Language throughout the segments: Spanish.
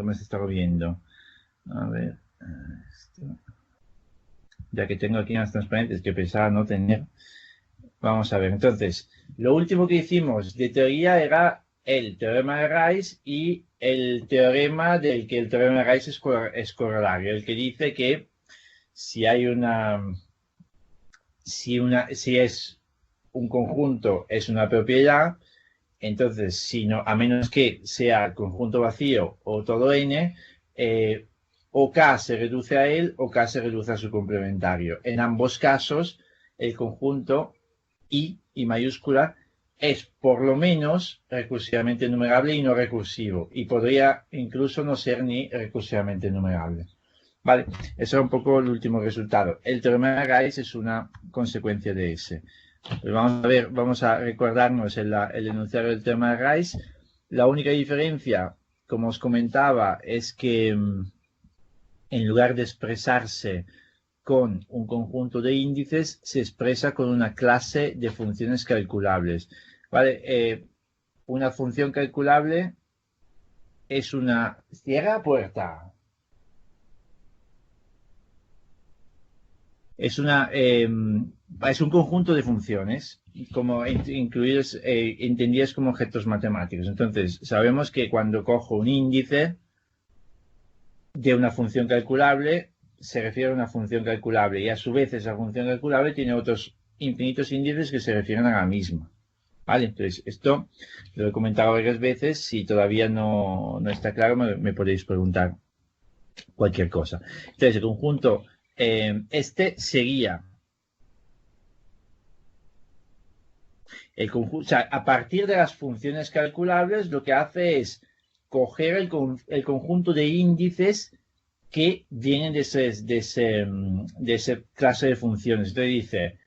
me se está viendo. A ver, esto. Ya que tengo aquí unas transparentes que pensaba no tener. Vamos a ver, entonces, lo último que hicimos de teoría era el teorema de Rice y el teorema del que el teorema de Rice es corolario, el que dice que si hay si es un conjunto es una propiedad, entonces si no, a menos que sea el conjunto vacío o todo n, o K se reduce a él o K se reduce a su complementario. En ambos casos, el conjunto I mayúscula es por lo menos recursivamente enumerable y no recursivo, y podría incluso no ser ni recursivamente enumerable. Vale, eso era un poco el último resultado. El teorema de Rice es una consecuencia de ese. Pues vamos a ver, vamos a recordarnos el enunciado del teorema de Rice. La única diferencia, como os comentaba, es que en lugar de expresarse con un conjunto de índices, se expresa con una clase de funciones calculables. ¿Vale? Una función calculable es una... Cierra puerta. Es un conjunto de funciones como incluidos, entendidas como objetos matemáticos. Entonces, sabemos que cuando cojo un índice de una función calculable, se refiere a una función calculable y a su vez esa función calculable tiene otros infinitos índices que se refieren a la misma. ¿Vale? Entonces, esto lo he comentado varias veces. Si todavía no está claro, me podéis preguntar cualquier cosa. Entonces, el conjunto sería el conjunto, o sea, a partir de las funciones calculables, lo que hace es coger el conjunto de índices que vienen de esa clase de funciones. Entonces dice,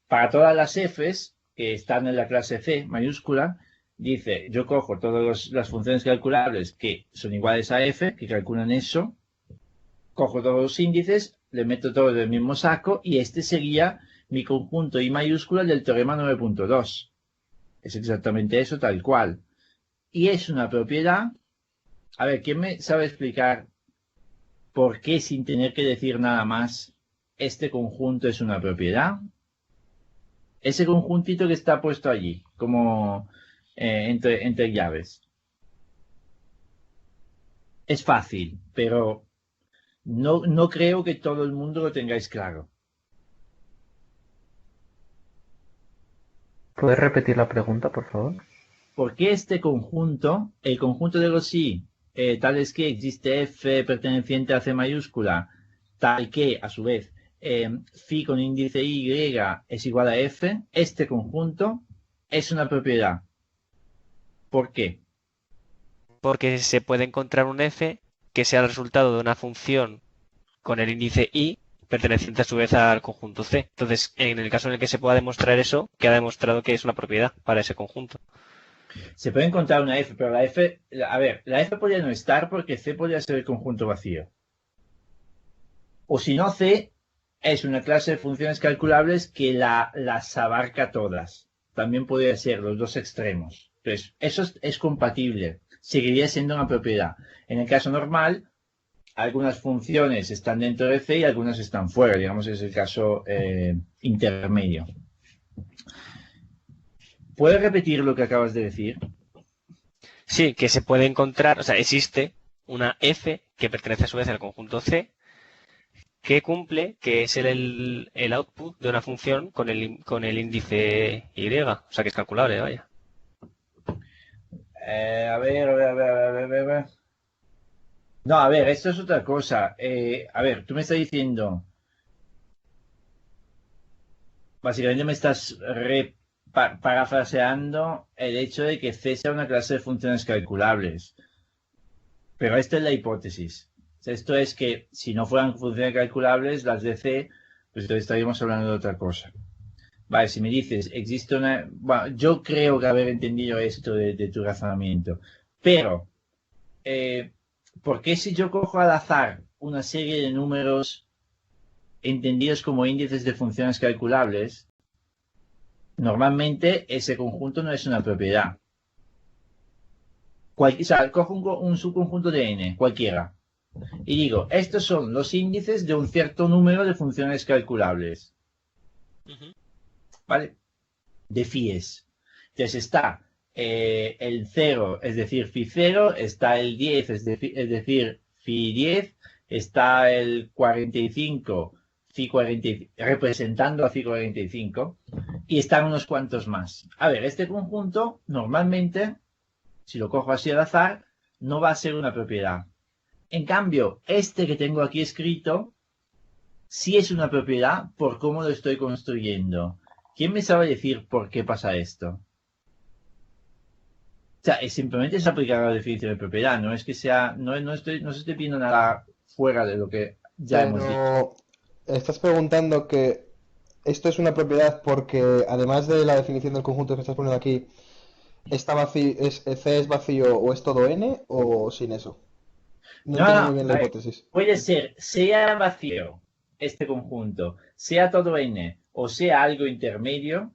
para todas las f's que están en la clase C mayúscula, dice, yo cojo todas las funciones calculables que son iguales a f, que calculan eso, cojo todos los índices, le meto todo en el mismo saco y este sería mi conjunto I mayúscula del teorema 9.2. Es exactamente eso, tal cual. Y es una propiedad. A ver, ¿quién me sabe explicar por qué, sin tener que decir nada más, este conjunto es una propiedad? Ese conjuntito que está puesto allí, como entre llaves. Es fácil, pero no creo que todo el mundo lo tengáis claro. ¿Puedes repetir la pregunta, por favor? ¿Por qué este conjunto, el conjunto de los I, tal es que existe F perteneciente a C mayúscula, tal que, a su vez, phi con índice Y es igual a F, este conjunto es una propiedad? ¿Por qué? Porque se puede encontrar un f que sea el resultado de una función con el índice i perteneciente a su vez al conjunto C. Entonces, en el caso en el que se pueda demostrar eso, queda demostrado que es una propiedad para ese conjunto. Se puede encontrar una F, pero la F, a ver, la F podría no estar porque C podría ser el conjunto vacío. O si no, C es una clase de funciones calculables que las abarca todas. También podría ser los dos extremos. Entonces, eso es compatible. Seguiría siendo una propiedad. En el caso normal, algunas funciones están dentro de C y algunas están fuera. Digamos, es el caso intermedio. ¿Puedes repetir lo que acabas de decir? Sí, que se puede encontrar, o sea, existe una f que pertenece a su vez al conjunto C que cumple, que es el output de una función con el índice y, o sea, que es calculable, vaya. A ver. No, a ver, esto es otra cosa. A ver, tú me estás diciendo, básicamente me estás parafraseando el hecho de que C sea una clase de funciones calculables. Pero esta es la hipótesis. O sea, esto es que si no fueran funciones calculables, las de C, pues entonces estaríamos hablando de otra cosa. Vale, si me dices, existe una... Bueno, yo creo que haber entendido esto de tu razonamiento. Pero, ¿por qué si yo cojo al azar una serie de números entendidos como índices de funciones calculables, normalmente ese conjunto no es una propiedad? O sea, cojo un subconjunto de n, cualquiera, y digo, estos son los índices de un cierto número de funciones calculables. ¿Vale? De phies. Entonces está el 0, es decir, phi 0, está el 10, es decir, phi 10, está el 45, phi 40, representando a phi 45, y están unos cuantos más. A ver, este conjunto, normalmente, si lo cojo así al azar, no va a ser una propiedad. En cambio, este que tengo aquí escrito, sí es una propiedad por cómo lo estoy construyendo. ¿Quién me sabe decir por qué pasa esto? O sea, simplemente es aplicar la definición de propiedad, no es que sea, no estoy pidiendo nada fuera de lo que ya hemos dicho. Pero estás preguntando que esto es una propiedad porque, además de la definición del conjunto que estás poniendo aquí, está vacío, C es vacío o es todo N o sin eso. No entiendo muy bien la hipótesis. Puede ser, sea vacío este conjunto, sea todo N o sea algo intermedio,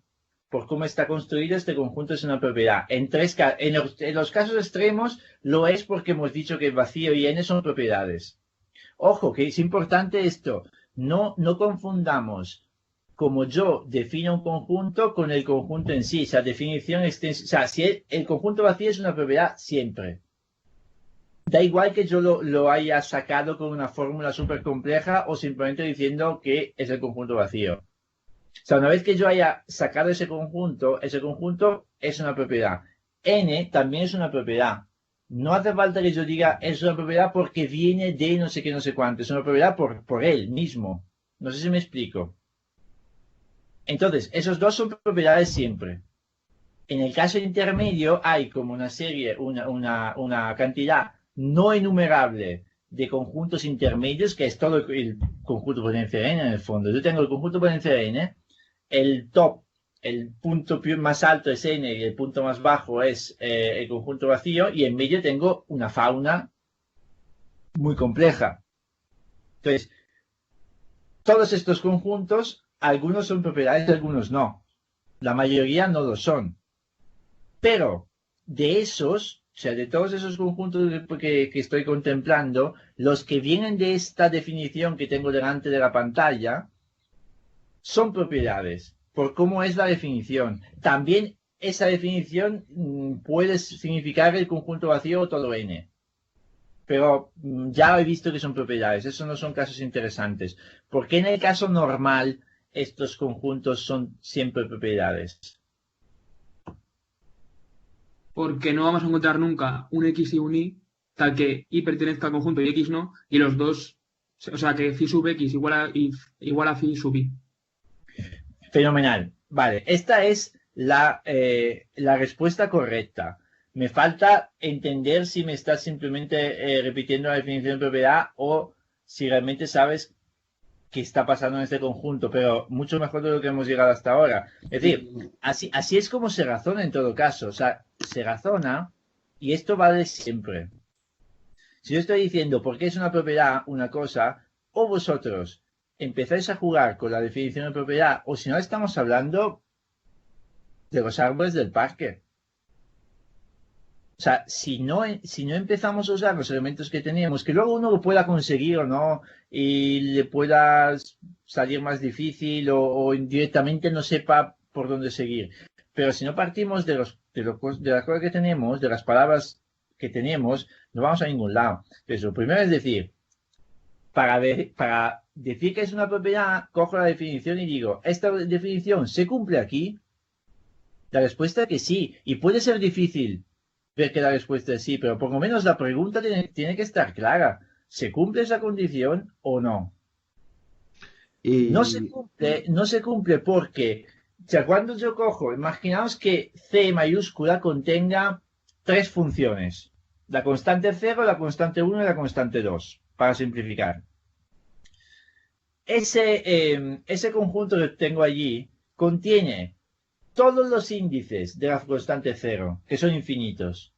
por cómo está construido este conjunto es una propiedad. En los casos extremos lo es porque hemos dicho que vacío y N son propiedades. Ojo, que es importante esto. No confundamos como yo defino un conjunto con el conjunto en sí. O sea, definición extensa. O sea, si el conjunto vacío es una propiedad siempre. Da igual que yo lo haya sacado con una fórmula súper compleja o simplemente diciendo que es el conjunto vacío. O sea, una vez que yo haya sacado ese conjunto es una propiedad. N también es una propiedad. No hace falta que yo diga es una propiedad porque viene de no sé qué, no sé cuánto. Es una propiedad por él mismo. No sé si me explico. Entonces, esos dos son propiedades siempre. En el caso intermedio hay como una serie, una cantidad no enumerable de conjuntos intermedios, que es todo el conjunto potencia n en el fondo. Yo tengo el conjunto potencia n, el top, el punto más alto es n y el punto más bajo es el conjunto vacío, y en medio tengo una fauna muy compleja. Entonces, todos estos conjuntos, algunos son propiedades y algunos no. La mayoría no lo son. Pero de esos, o sea, de todos esos conjuntos que estoy contemplando, los que vienen de esta definición que tengo delante de la pantalla, son propiedades, por cómo es la definición. También esa definición puede significar el conjunto vacío o todo n. Pero ya he visto que son propiedades, esos no son casos interesantes. ¿Por qué en el caso normal estos conjuntos son siempre propiedades? Porque no vamos a encontrar nunca un X y un Y tal que Y pertenezca al conjunto y X no, y los dos, o sea, que phi sub X igual a phi sub Y. Fenomenal. Vale, esta es la respuesta correcta. Me falta entender si me estás simplemente repitiendo la definición de propiedad o si realmente sabes qué está pasando en este conjunto, pero mucho mejor de lo que hemos llegado hasta ahora. Es decir, así es como se razona en todo caso. O sea, se razona y esto vale siempre. Si yo estoy diciendo por qué es una propiedad una cosa, o vosotros empezáis a jugar con la definición de propiedad, o si no estamos hablando de los árboles del parque. O sea, si no empezamos a usar los elementos que teníamos, que luego uno lo pueda conseguir o no, y le pueda salir más difícil o indirectamente no sepa por dónde seguir. Pero si no partimos de las cosas que tenemos, de las palabras que tenemos, no vamos a ningún lado. Entonces, lo primero es decir, para decir que es una propiedad, cojo la definición y digo, ¿esta definición se cumple aquí? La respuesta es que sí, y puede ser difícil ver que la respuesta es sí, pero por lo menos la pregunta tiene que estar clara. ¿Se cumple esa condición o no? No se cumple porque, o sea, cuando yo cojo, imaginaos que C mayúscula contenga tres funciones. La constante 0, la constante 1 y la constante 2, para simplificar. Ese conjunto que tengo allí contiene todos los índices de la constante 0, que son infinitos.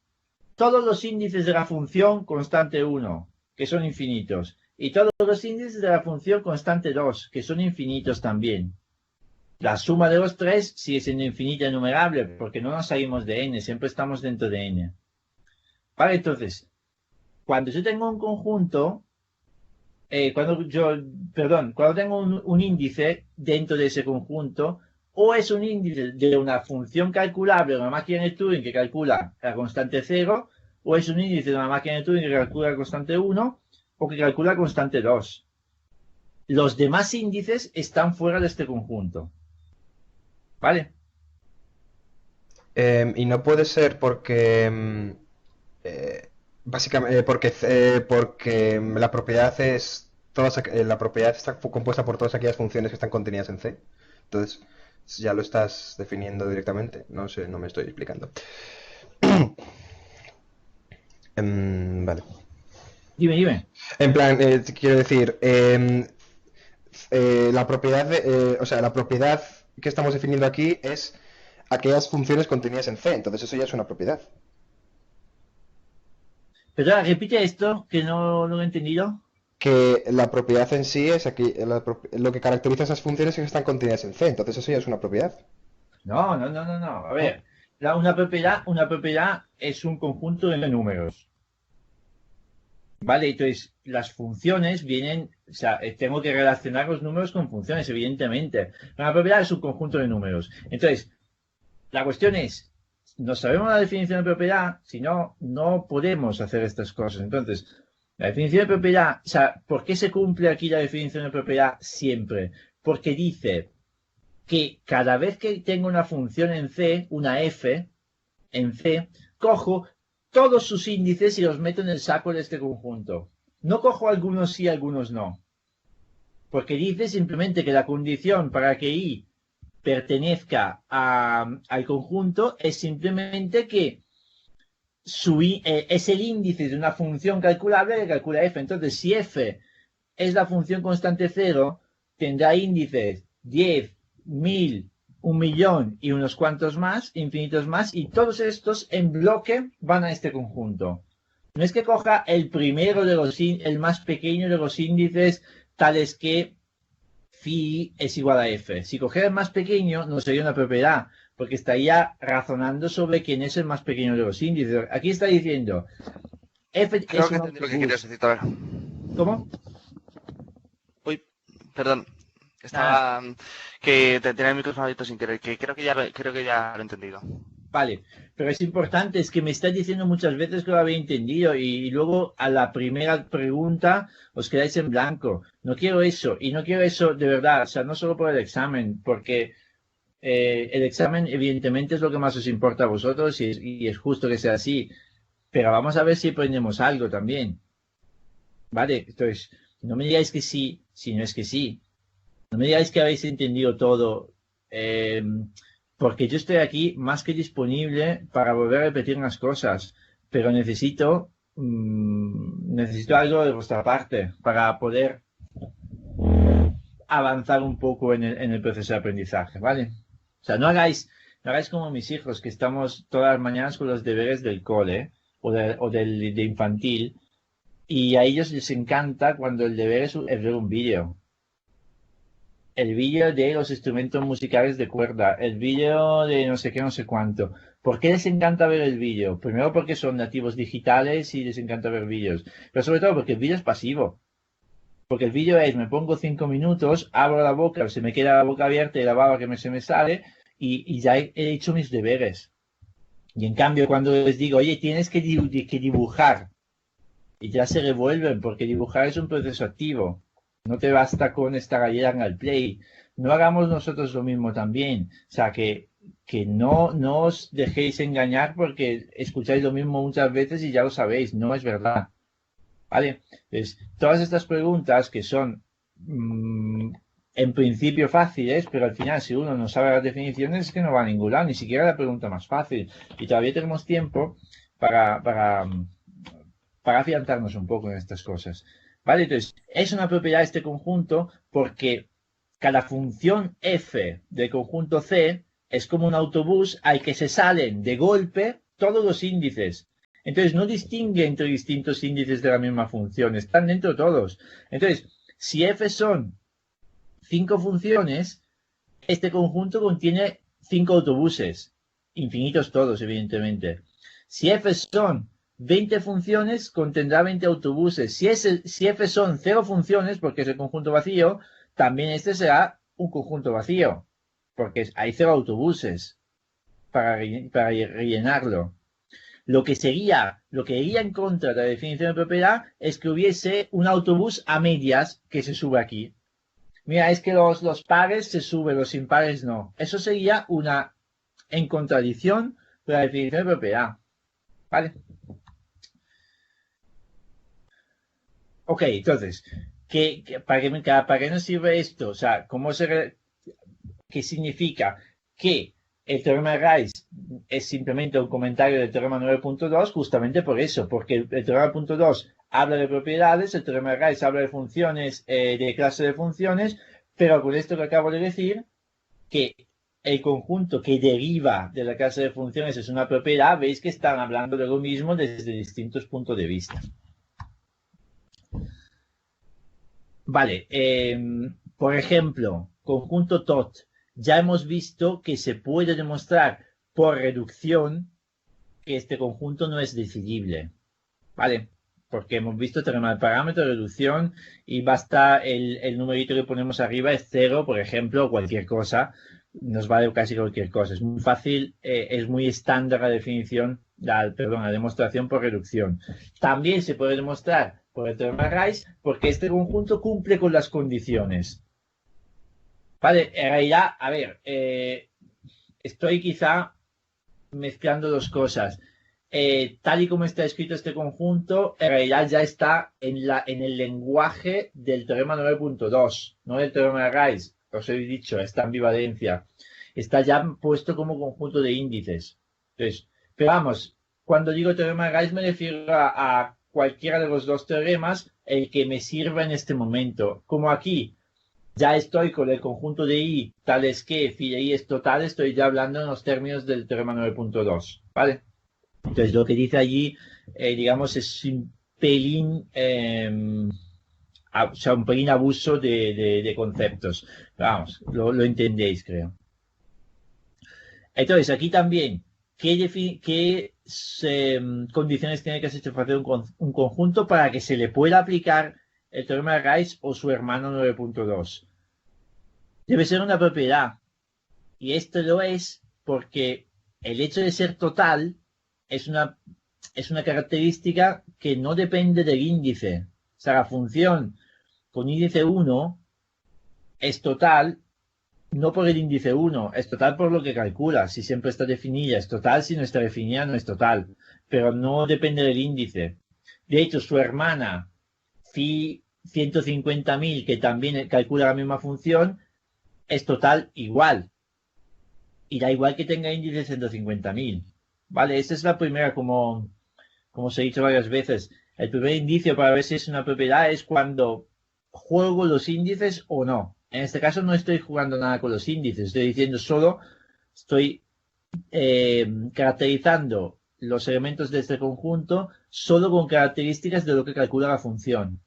Todos los índices de la función constante 1, que son infinitos. Y todos los índices de la función constante 2, que son infinitos también. La suma de los tres sigue siendo infinita enumerable, porque no nos salimos de n, siempre estamos dentro de n. Vale, entonces, cuando yo tengo un conjunto, cuando tengo un índice dentro de ese conjunto, o es un índice de una función calculable, una máquina de Turing que calcula la constante 0, o es un índice de una máquina de Turing que calcula la constante 1, o que calcula la constante 2. Los demás índices están fuera de este conjunto. ¿Vale? Y no puede ser porque básicamente porque la propiedad es la propiedad está compuesta por todas aquellas funciones que están contenidas en C. Entonces, ya lo estás definiendo directamente. No sé, no me estoy explicando. Vale. Dime. En plan, quiero decir, la propiedad la propiedad que estamos definiendo aquí es aquellas funciones contenidas en C. Entonces, eso ya es una propiedad. Pero ahora, repite esto, que no lo he entendido. Que la propiedad en sí es aquí, lo que caracteriza esas funciones es que están contenidas en C, entonces eso ya es una propiedad. No. A ver, una propiedad es un conjunto de números. Vale, entonces las funciones vienen, o sea, tengo que relacionar los números con funciones, evidentemente. Una propiedad es un conjunto de números. Entonces, la cuestión es, no sabemos la definición de propiedad, si no, no podemos hacer estas cosas. Entonces, la definición de propiedad, o sea, ¿por qué se cumple aquí la definición de propiedad siempre? Porque dice que cada vez que tengo una función en C, una f, en C, cojo todos sus índices y los meto en el saco de este conjunto. No cojo algunos sí, algunos no. Porque dice simplemente que la condición para que I pertenezca al conjunto es simplemente que es el índice de una función calculable que calcula f. Entonces, si f es la función constante 0, tendrá índices 10, 1000, 1.000.000 y unos cuantos más, infinitos más, y todos estos en bloque van a este conjunto. No es que coja el primero de el más pequeño de los índices tales que phi es igual a f. Si cogiera el más pequeño no sería una propiedad, porque estaría razonando sobre quién es el más pequeño de los índices. Aquí está diciendo f Creo es que un entendí lo que autobús. querías decir, a ver. ¿Cómo? Uy, perdón. Estaba que tenía el micrófono abierto sin querer, que creo que ya lo he entendido. Vale, pero es importante, es que me estás diciendo muchas veces que lo había entendido y luego a la primera pregunta os quedáis en blanco. No quiero eso, y no quiero eso de verdad, o sea, no solo por el examen, porque el examen evidentemente es lo que más os importa a vosotros y es justo que sea así, pero vamos a ver si aprendemos algo también. Vale, entonces, no me digáis que sí, si no es que sí. No me digáis que habéis entendido todo. Porque yo estoy aquí más que disponible para volver a repetir unas cosas, pero necesito algo de vuestra parte para poder avanzar un poco en el proceso de aprendizaje, ¿vale? O sea, no hagáis como mis hijos, que estamos todas las mañanas con los deberes del cole de infantil, y a ellos les encanta cuando el deber es ver un vídeo. El vídeo de los instrumentos musicales de cuerda, el vídeo de no sé qué, no sé cuánto. ¿Por qué les encanta ver el vídeo? Primero porque son nativos digitales y les encanta ver vídeos, pero sobre todo porque el vídeo es pasivo. Porque el vídeo es, me pongo 5 minutos, abro la boca, se me queda la boca abierta y la baba que se me sale y ya he hecho mis deberes. Y en cambio cuando les digo, oye, tienes que dibujar, y ya se revuelven porque dibujar es un proceso activo. No te basta con esta galleta en el play. No hagamos nosotros lo mismo también. O sea, que no os dejéis engañar porque escucháis lo mismo muchas veces y ya lo sabéis. No es verdad. ¿Vale? Entonces, todas estas preguntas que son en principio fáciles, pero al final si uno no sabe las definiciones es que no va a ningún lado, ni siquiera la pregunta más fácil. Y todavía tenemos tiempo para afianzarnos un poco en estas cosas. ¿Vale? Entonces, es una propiedad este conjunto porque cada función f del conjunto C es como un autobús al que se salen de golpe todos los índices. Entonces, no distingue entre distintos índices de la misma función, están dentro todos. Entonces, si f son 5 funciones, este conjunto contiene 5 autobuses, infinitos todos, evidentemente. Si f son 20 funciones contendrá 20 autobuses. Si F son 0 funciones, porque es el conjunto vacío, también este será un conjunto vacío, porque hay 0 autobuses para rellenarlo. Lo que iría en contra de la definición de propiedad es que hubiese un autobús a medias que se sube aquí. Mira, es que los pares se suben, los impares no. Eso sería en contradicción de la definición de propiedad. ¿Vale? Ok, entonces, ¿para qué nos sirve esto? O sea, ¿qué significa? Que el teorema de Rice es simplemente un comentario del teorema 9.2, justamente por eso, porque el teorema 9.2 habla de propiedades, el teorema de Rice habla de funciones, de clase de funciones, pero con esto que acabo de decir, que el conjunto que deriva de la clase de funciones es una propiedad, veis que están hablando de lo mismo desde distintos puntos de vista. Vale, por ejemplo, conjunto TOT. Ya hemos visto que se puede demostrar por reducción que este conjunto no es decidible. ¿Vale? Porque hemos visto teorema del parámetro, reducción, y basta el numerito que ponemos arriba es 0, por ejemplo, o cualquier cosa. Nos vale casi cualquier cosa. Es muy fácil, es muy estándar la definición, la demostración por reducción. También se puede demostrar por el teorema de Rice, porque este conjunto cumple con las condiciones. Vale, en realidad, a ver, estoy quizá mezclando dos cosas. Tal y como está escrito este conjunto, en realidad ya está en el lenguaje del teorema 9.2, no del teorema de Rice. Os he dicho, esta ambivalencia. Está ya puesto como conjunto de índices. Entonces, pero vamos, cuando digo teorema de Rice me refiero a cualquiera de los dos teoremas, el que me sirva en este momento. Como aquí ya estoy con el conjunto de I, tales que phi de I es total, estoy ya hablando en los términos del teorema 9.2, ¿vale? Entonces lo que dice allí, digamos, es un pelín, o sea, un pelín abuso de conceptos. Vamos, lo entendéis, creo. Entonces, aquí también, ¿qué condiciones tiene que satisfacer un conjunto para que se le pueda aplicar el teorema de Rice o su hermano 9.2? Debe ser una propiedad. Y esto lo es porque el hecho de ser total es una característica que no depende del índice. O sea, la función con índice 1 es total no por el índice 1, es total por lo que calcula. Si siempre está definida, es total. Si no está definida, no es total. Pero no depende del índice. De hecho, su hermana, phi 150.000, que también calcula la misma función, es total igual. Y da igual que tenga índice 150.000. ¿Vale? Esta es la primera, como os he dicho varias veces. El primer indicio para ver si es una propiedad es cuando juego los índices o no. En este caso no estoy jugando nada con los índices. Estoy diciendo solo, estoy caracterizando los elementos de este conjunto solo con características de lo que calcula la función.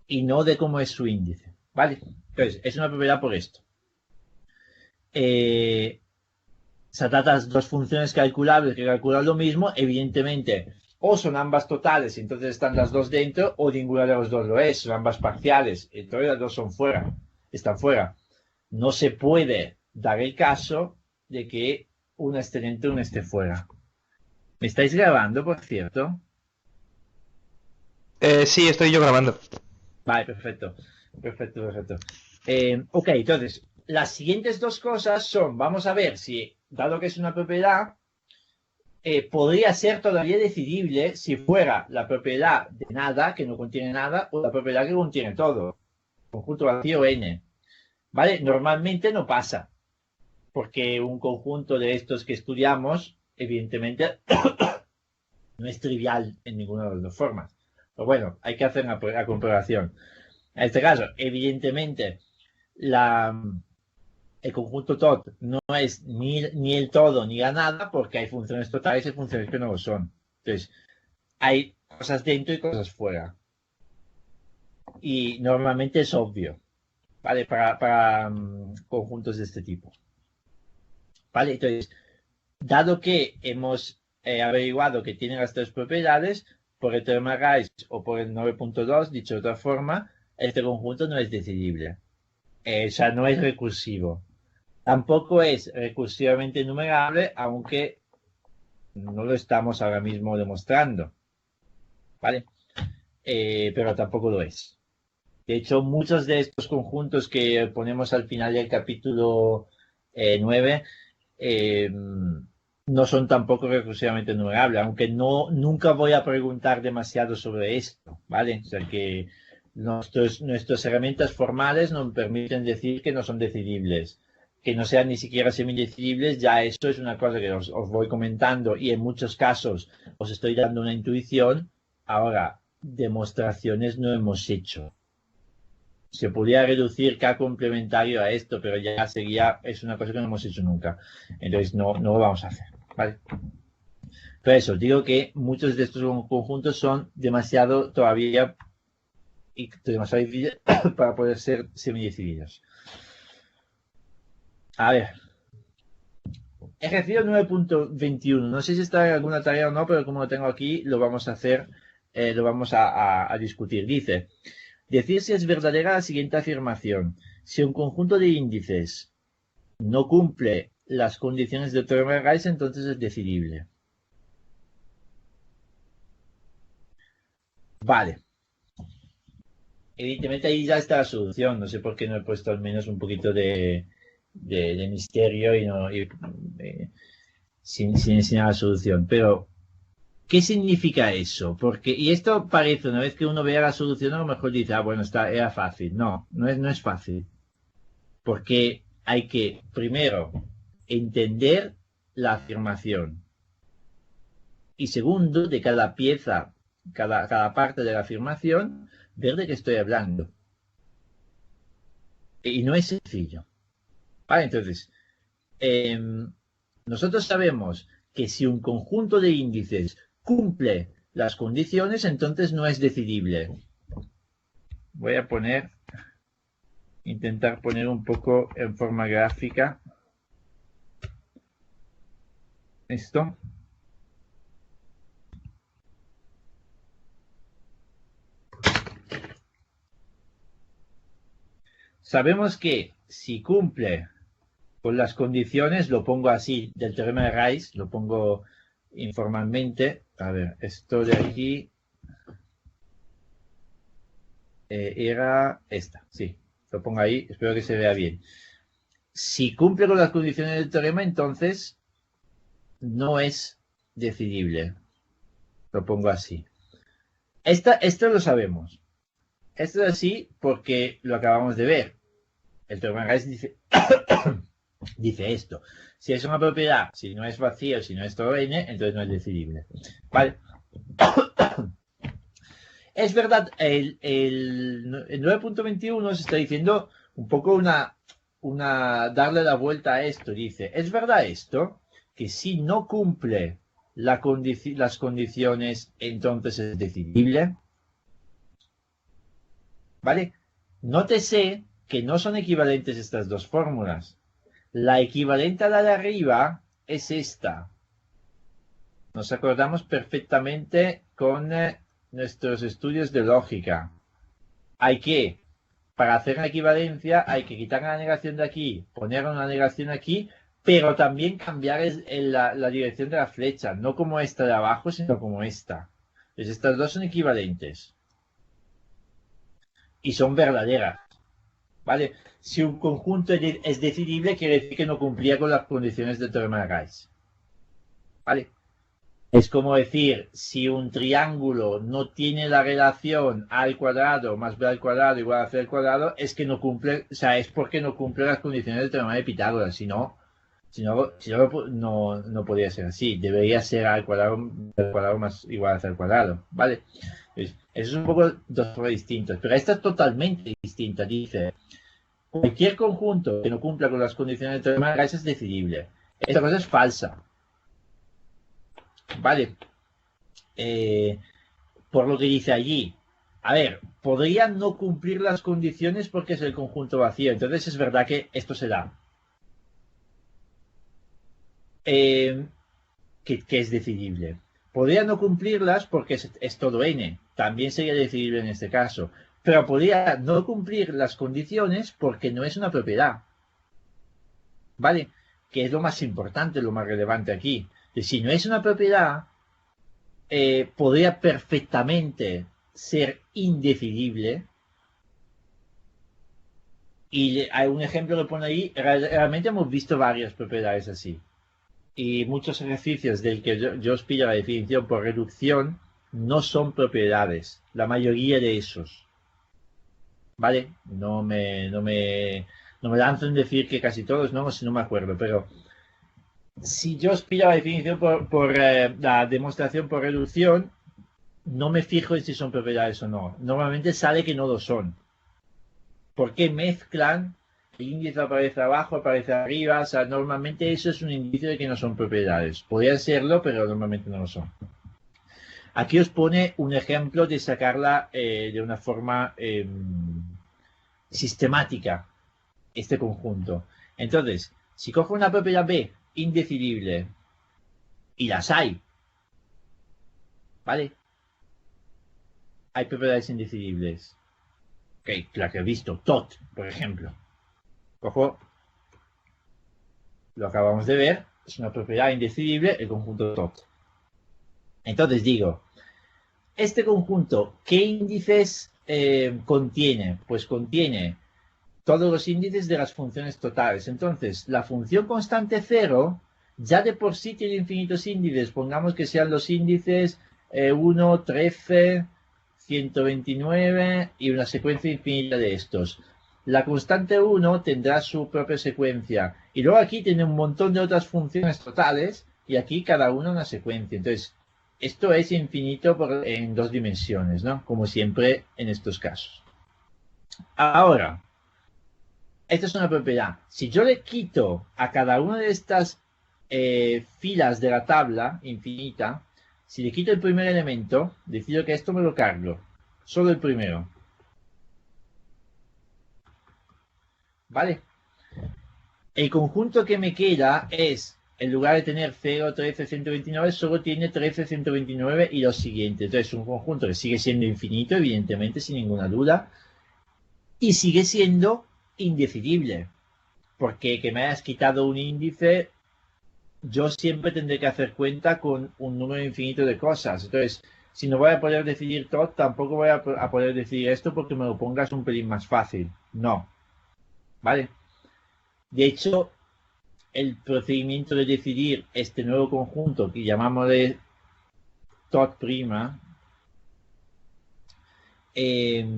Y no de cómo es su índice. ¿Vale? Entonces, es una propiedad por esto. Se trata de dos funciones calculables que calculan lo mismo, evidentemente o son ambas totales, entonces están las dos dentro, o ninguna de las dos lo es, son ambas parciales, entonces las dos están fuera. No se puede dar el caso de que una esté dentro y una esté fuera. ¿Me estáis grabando, por cierto? Sí, estoy yo grabando. Vale, perfecto. Ok, entonces, las siguientes dos cosas son, vamos a ver si, dado que es una propiedad, podría ser todavía decidible si fuera la propiedad de nada, que no contiene nada, o la propiedad que contiene todo. Conjunto vacío N. ¿Vale? Normalmente no pasa, porque un conjunto de estos que estudiamos, evidentemente, no es trivial en ninguna de las dos formas. Pero bueno, hay que hacer la comprobación. En este caso, evidentemente, el conjunto TOT no es ni el todo ni la nada, porque hay funciones totales y funciones que no lo son. Entonces, hay cosas dentro y cosas fuera. Y normalmente es obvio, ¿vale? Para conjuntos de este tipo. ¿Vale? Entonces, dado que hemos averiguado que tiene las tres propiedades, por el teorema de Rice o por el 9.2, dicho de otra forma, este conjunto no es decidible. O sea, no es recursivo. Tampoco es recursivamente enumerable, aunque no lo estamos ahora mismo demostrando. ¿Vale? Pero tampoco lo es. De hecho, muchos de estos conjuntos que ponemos al final del capítulo 9 no son tampoco recursivamente enumerables, aunque nunca voy a preguntar demasiado sobre esto, ¿vale? O sea que nuestras herramientas formales nos permiten decir que no son decidibles. Que no sean ni siquiera semidecidibles, ya eso es una cosa que os voy comentando y en muchos casos os estoy dando una intuición. Ahora, demostraciones no hemos hecho. Se podría reducir K complementario a esto, pero ya es una cosa que no hemos hecho nunca. Entonces no lo vamos a hacer, ¿vale? Por eso, digo que muchos de estos conjuntos son demasiado difíciles para poder ser semidecididos. A ver. Ejercicio 9.21. No sé si está en alguna tarea o no, pero como lo tengo aquí, lo vamos a hacer, lo vamos a discutir. Dice, decir si es verdadera la siguiente afirmación. Si un conjunto de índices no cumple las condiciones del teorema de Rice, entonces es decidible. Vale. Evidentemente ahí ya está la solución. No sé por qué no he puesto al menos un poquito de misterio sin enseñar la solución. Pero, ¿qué significa eso? Porque, y esto parece, una vez que uno vea la solución, a lo mejor dice, bueno, era fácil. No es fácil. Porque hay que, primero, entender la afirmación. Y segundo, de cada pieza, cada parte de la afirmación, ver de qué estoy hablando. Y no es sencillo. Vale, entonces, nosotros sabemos que si un conjunto de índices cumple las condiciones, entonces no es decidible. Voy a intentar poner un poco en forma gráfica esto. Sabemos que si cumple con las condiciones, lo pongo así, del teorema de Rice, lo pongo informalmente. A ver, esto de aquí era esta, sí, lo pongo ahí, espero que se vea bien. Si cumple con las condiciones del teorema, entonces no es decidible. Lo pongo así. Esto lo sabemos. Esto es así porque lo acabamos de ver. El teorema de Rice dice, dice esto. Si es una propiedad, si no es vacío, si no es todo n, entonces no es decidible. Vale. Es verdad, el 9.21 se está diciendo un poco darle la vuelta a esto. Dice, ¿es verdad esto? Que si no cumple las condiciones, entonces es decidible. ¿Vale? Nótese que no son equivalentes estas dos fórmulas. La equivalente a la de arriba es esta. Nos acordamos perfectamente con nuestros estudios de lógica. Para hacer la equivalencia, hay que quitar la negación de aquí, poner una negación aquí, pero también cambiar la dirección de la flecha, no como esta de abajo, sino como esta. Entonces, estas dos son equivalentes. Y son verdaderas. ¿Vale? Si un conjunto es decidible, quiere decir que no cumplía con las condiciones del teorema de Rice. ¿Vale? Es como decir, si un triángulo no tiene la relación a al cuadrado más b al cuadrado igual a c al cuadrado, es que no cumple, o sea, es porque no cumple las condiciones del teorema de Pitágoras. Si no, no podría ser así. Debería ser al cuadrado más igual a c al cuadrado. ¿Vale? Eso es un poco dos cosas distintas. Pero esta es totalmente distinta. Dice, cualquier conjunto que no cumpla con las condiciones del teorema de Rice es decidible. Esta cosa es falsa. Vale. Por lo que dice allí. A ver, podría no cumplir las condiciones porque es el conjunto vacío. Entonces es verdad que esto se da. que es decidible. Podría no cumplirlas porque es todo n, también sería decidible en este caso, pero podría no cumplir las condiciones porque no es una propiedad. ¿Vale? Que es lo más importante, lo más relevante aquí. Que si no es una propiedad, podría perfectamente ser indecidible. Y hay un ejemplo que pone ahí, realmente hemos visto varias propiedades así. Y muchos ejercicios del que yo os pillo la definición por reducción no son propiedades, la mayoría de esos. ¿Vale? No me lanzo en decir que casi todos, no, si no me acuerdo, pero si yo os pillo la definición por la demostración por reducción, no me fijo en si son propiedades o no. Normalmente sale que no lo son. Porque mezclan, el índice aparece abajo, aparece arriba, o sea, normalmente eso es un indicio de que no son propiedades. Podrían serlo, pero normalmente no lo son. Aquí os pone un ejemplo de sacarla de una forma sistemática, este conjunto. Entonces, si cojo una propiedad B indecidible, y las hay, ¿vale? Hay propiedades indecidibles. Ok, la que he visto, tot, por ejemplo. Cojo, lo acabamos de ver, es una propiedad indecidible, el conjunto tot. Entonces digo, este conjunto, ¿qué índices contiene? Pues contiene todos los índices de las funciones totales. Entonces, la función constante 0 ya de por sí tiene infinitos índices. Pongamos que sean los índices 1, 13, 129 y una secuencia infinita de estos. La constante 1 tendrá su propia secuencia. Y luego aquí tiene un montón de otras funciones totales y aquí cada una una secuencia. Entonces, esto es infinito en dos dimensiones, ¿no? Como siempre en estos casos. Ahora, esta es una propiedad. Si yo le quito a cada una de estas filas de la tabla infinita, si le quito el primer elemento, decido que esto me lo cargo. Solo el primero. ¿Vale? El conjunto que me queda es, en lugar de tener 0, 13, 129, solo tiene 13, 129 y los siguientes. Entonces es un conjunto que sigue siendo infinito, evidentemente, sin ninguna duda. Y sigue siendo indecidible. Porque que me hayas quitado un índice, yo siempre tendré que hacer cuenta con un número infinito de cosas. Entonces, si no voy a poder decidir todo, tampoco voy a poder decidir esto porque me lo pongas un pelín más fácil. No. ¿Vale? De hecho, el procedimiento de decidir este nuevo conjunto que llamamos de tot prima, este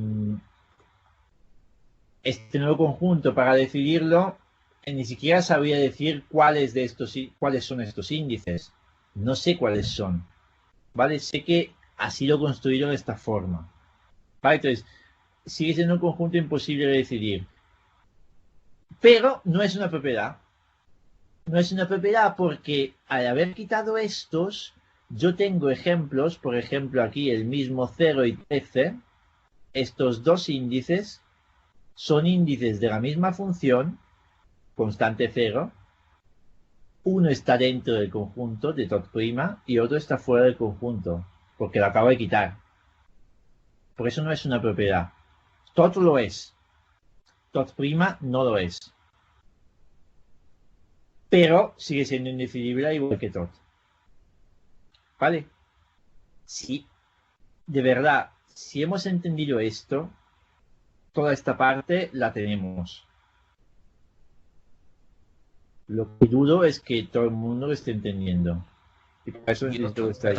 nuevo conjunto para decidirlo, ni siquiera sabría decir cuáles son estos índices. No sé cuáles son. ¿Vale? Sé que ha sido construido de esta forma. ¿Vale? Entonces, sigue siendo un conjunto imposible de decidir. Pero no es una propiedad. No es una propiedad porque al haber quitado estos, yo tengo ejemplos, por ejemplo aquí el mismo 0 y 13, estos dos índices son índices de la misma función, constante 0, uno está dentro del conjunto de tot prima y otro está fuera del conjunto, porque lo acabo de quitar. Por eso no es una propiedad. Tot lo es. Tot prima no lo es. Pero sigue siendo indecidible igual que tot. ¿Vale? Sí. De verdad, si hemos entendido esto, toda esta parte la tenemos. Lo que dudo es que todo el mundo lo esté entendiendo. Y por eso necesito que esté ahí.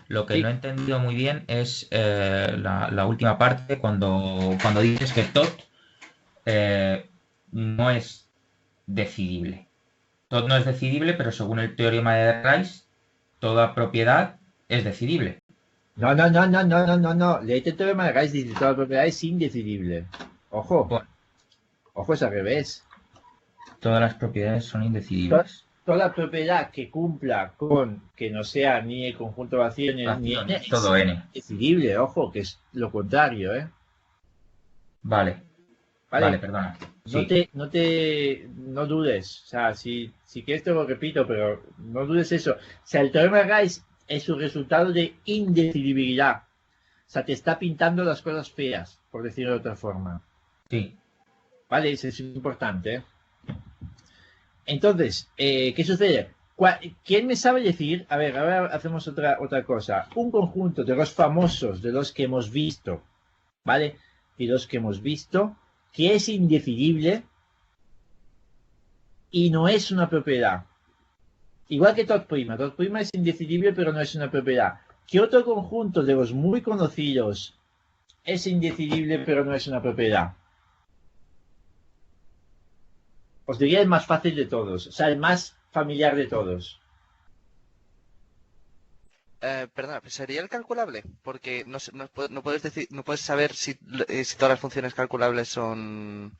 Lo que no he entendido muy bien es la última parte cuando dices que tot no es decidible. Tot no es decidible, pero según el teorema de Rice, toda propiedad es decidible. No. Léete el teorema de Rice, dice toda propiedad es indecidible. Ojo. Bueno. Ojo, es al revés. Todas las propiedades son indecidibles. Toda propiedad que cumpla con que no sea ni el conjunto vacío ni n, todo es n. Decidible, ojo, que es lo contrario, ¿eh? Vale, perdona. Sí. No dudes. O sea, si quieres te lo repito, pero no dudes eso. O sea, el teorema de Rice es un resultado de indecidibilidad. O sea, te está pintando las cosas feas, por decirlo de otra forma. Sí. Vale, eso es importante, ¿eh? Entonces, ¿qué sucede? ¿Quién me sabe decir? A ver, ahora hacemos otra cosa. Un conjunto de los famosos, de los que hemos visto, ¿vale? De los que hemos visto, que es indecidible y no es una propiedad. Igual que Todd Prima. Todd Prima es indecidible, pero no es una propiedad. ¿Qué otro conjunto de los muy conocidos es indecidible, pero no es una propiedad? Os diría el más fácil de todos, o sea, el más familiar de todos. Perdona, ¿sería el calculable? Porque no puedes decir, no puedes saber si todas las funciones calculables son,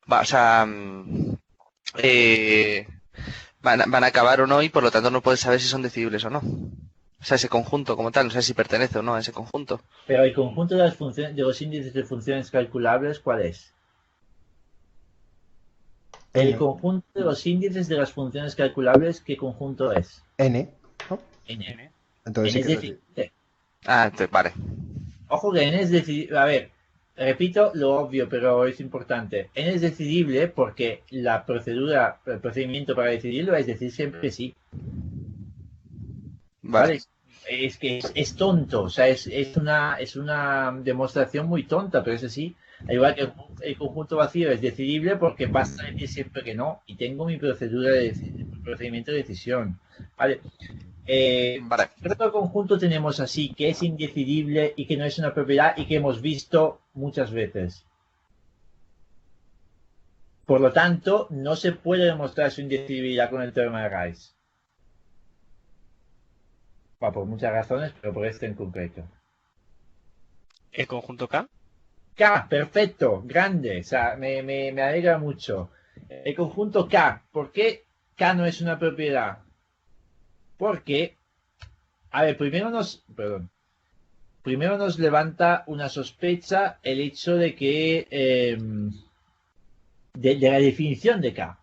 o sea, van a acabar o no y por lo tanto no puedes saber si son decidibles o no. O sea, ese conjunto como tal, no sé si pertenece o no a ese conjunto. Pero el conjunto de las funciones, de los índices de funciones calculables, ¿cuál es? El N. conjunto de los índices de las funciones calculables, ¿qué conjunto es? N, ¿no? N. Entonces N sí es que es decidible. Entonces, vale. Ojo que N es decidible. A ver, repito lo obvio, pero es importante. N es decidible porque el procedimiento para decidirlo es decir siempre sí. Vale. ¿Vale? Es que es tonto, o sea, es una demostración muy tonta, pero es así. Al igual que el conjunto vacío es decidible porque basta decir siempre que no y tengo mi procedimiento de decisión. ¿Vale? Vale. ¿Qué otro conjunto tenemos así que es indecidible y que no es una propiedad y que hemos visto muchas veces? Por lo tanto, no se puede demostrar su indecidibilidad con el teorema de Rice. Por muchas razones, pero por este en concreto. ¿El conjunto K? K, perfecto, grande, o sea, me alegra mucho. El conjunto K, ¿por qué K no es una propiedad? Porque, a ver, primero nos levanta una sospecha el hecho de que, de la definición de K.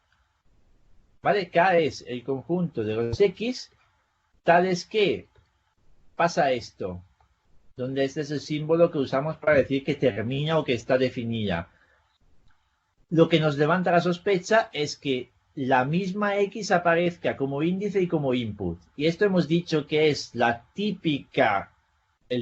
¿Vale? K es el conjunto de los X tales que pasa esto, donde este es el símbolo que usamos para decir que termina o que está definida. Lo que nos levanta la sospecha es que la misma X aparezca como índice y como input. Y esto hemos dicho que es el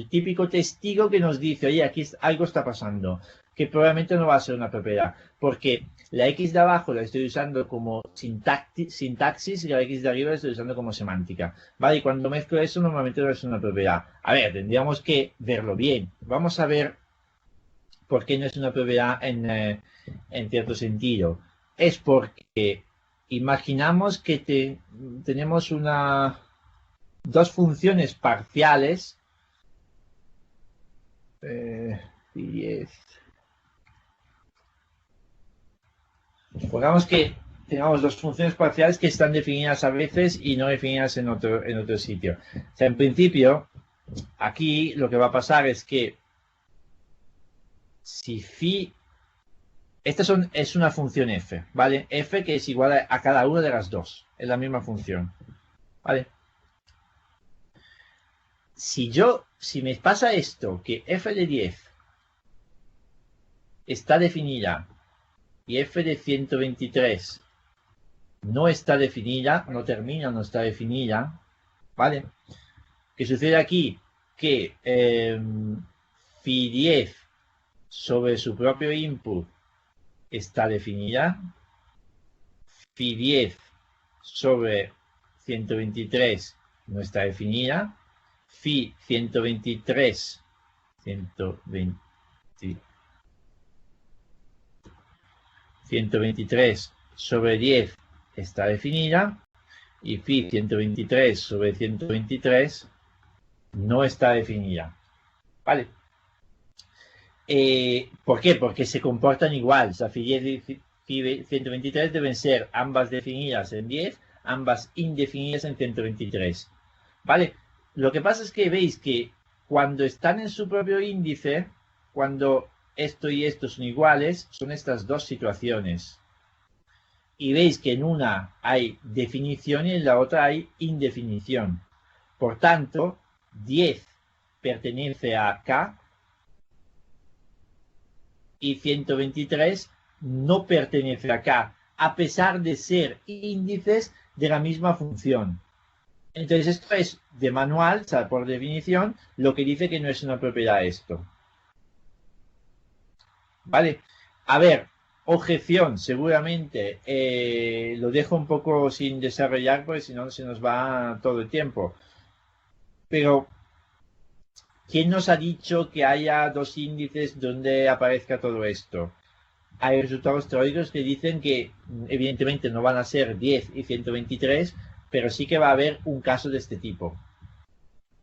típico testigo que nos dice, oye, aquí algo está pasando, que probablemente no va a ser una propiedad, porque la X de abajo la estoy usando como sintaxis y la X de arriba la estoy usando como semántica. Vale, y cuando mezclo eso normalmente no es una propiedad. A ver, tendríamos que verlo bien. Vamos a ver por qué no es una propiedad en cierto sentido. Es porque imaginamos que tenemos dos funciones parciales. 10. Supongamos que tengamos dos funciones parciales que están definidas a veces y no definidas en otro sitio. O sea, en principio, aquí lo que va a pasar es que si phi, es una función f, ¿vale? F que es igual a cada una de las dos, es la misma función, ¿vale? Si me pasa esto, que f de 10 está definida y f de 123 no está definida, no termina, no está definida, ¿vale? ¿Qué sucede aquí? Que phi 10 sobre su propio input está definida, phi 10 sobre 123 no está definida, phi 123 sobre 10 está definida y phi 123 sobre 123 no está definida. ¿Vale? ¿Por qué? Porque se comportan igual. O sea, phi 10 y phi 123 deben ser ambas definidas en 10, ambas indefinidas en 123. ¿Vale? Lo que pasa es que veis que cuando están en su propio índice, cuando esto y esto son iguales, son estas dos situaciones. y veis que en una hay definición y en la otra hay indefinición. Por tanto, 10 pertenece a K y 123 no pertenece a K, a pesar de ser índices de la misma función. Entonces esto es de manual, o sea, por definición, lo que dice que no es una propiedad esto. ¿Vale? A ver, objeción, seguramente lo dejo un poco sin desarrollar porque si no se nos va todo el tiempo. Pero, ¿quién nos ha dicho que haya dos índices donde aparezca todo esto? Hay resultados teóricos que dicen que evidentemente no van a ser 10 y 123, pero sí que va a haber un caso de este tipo.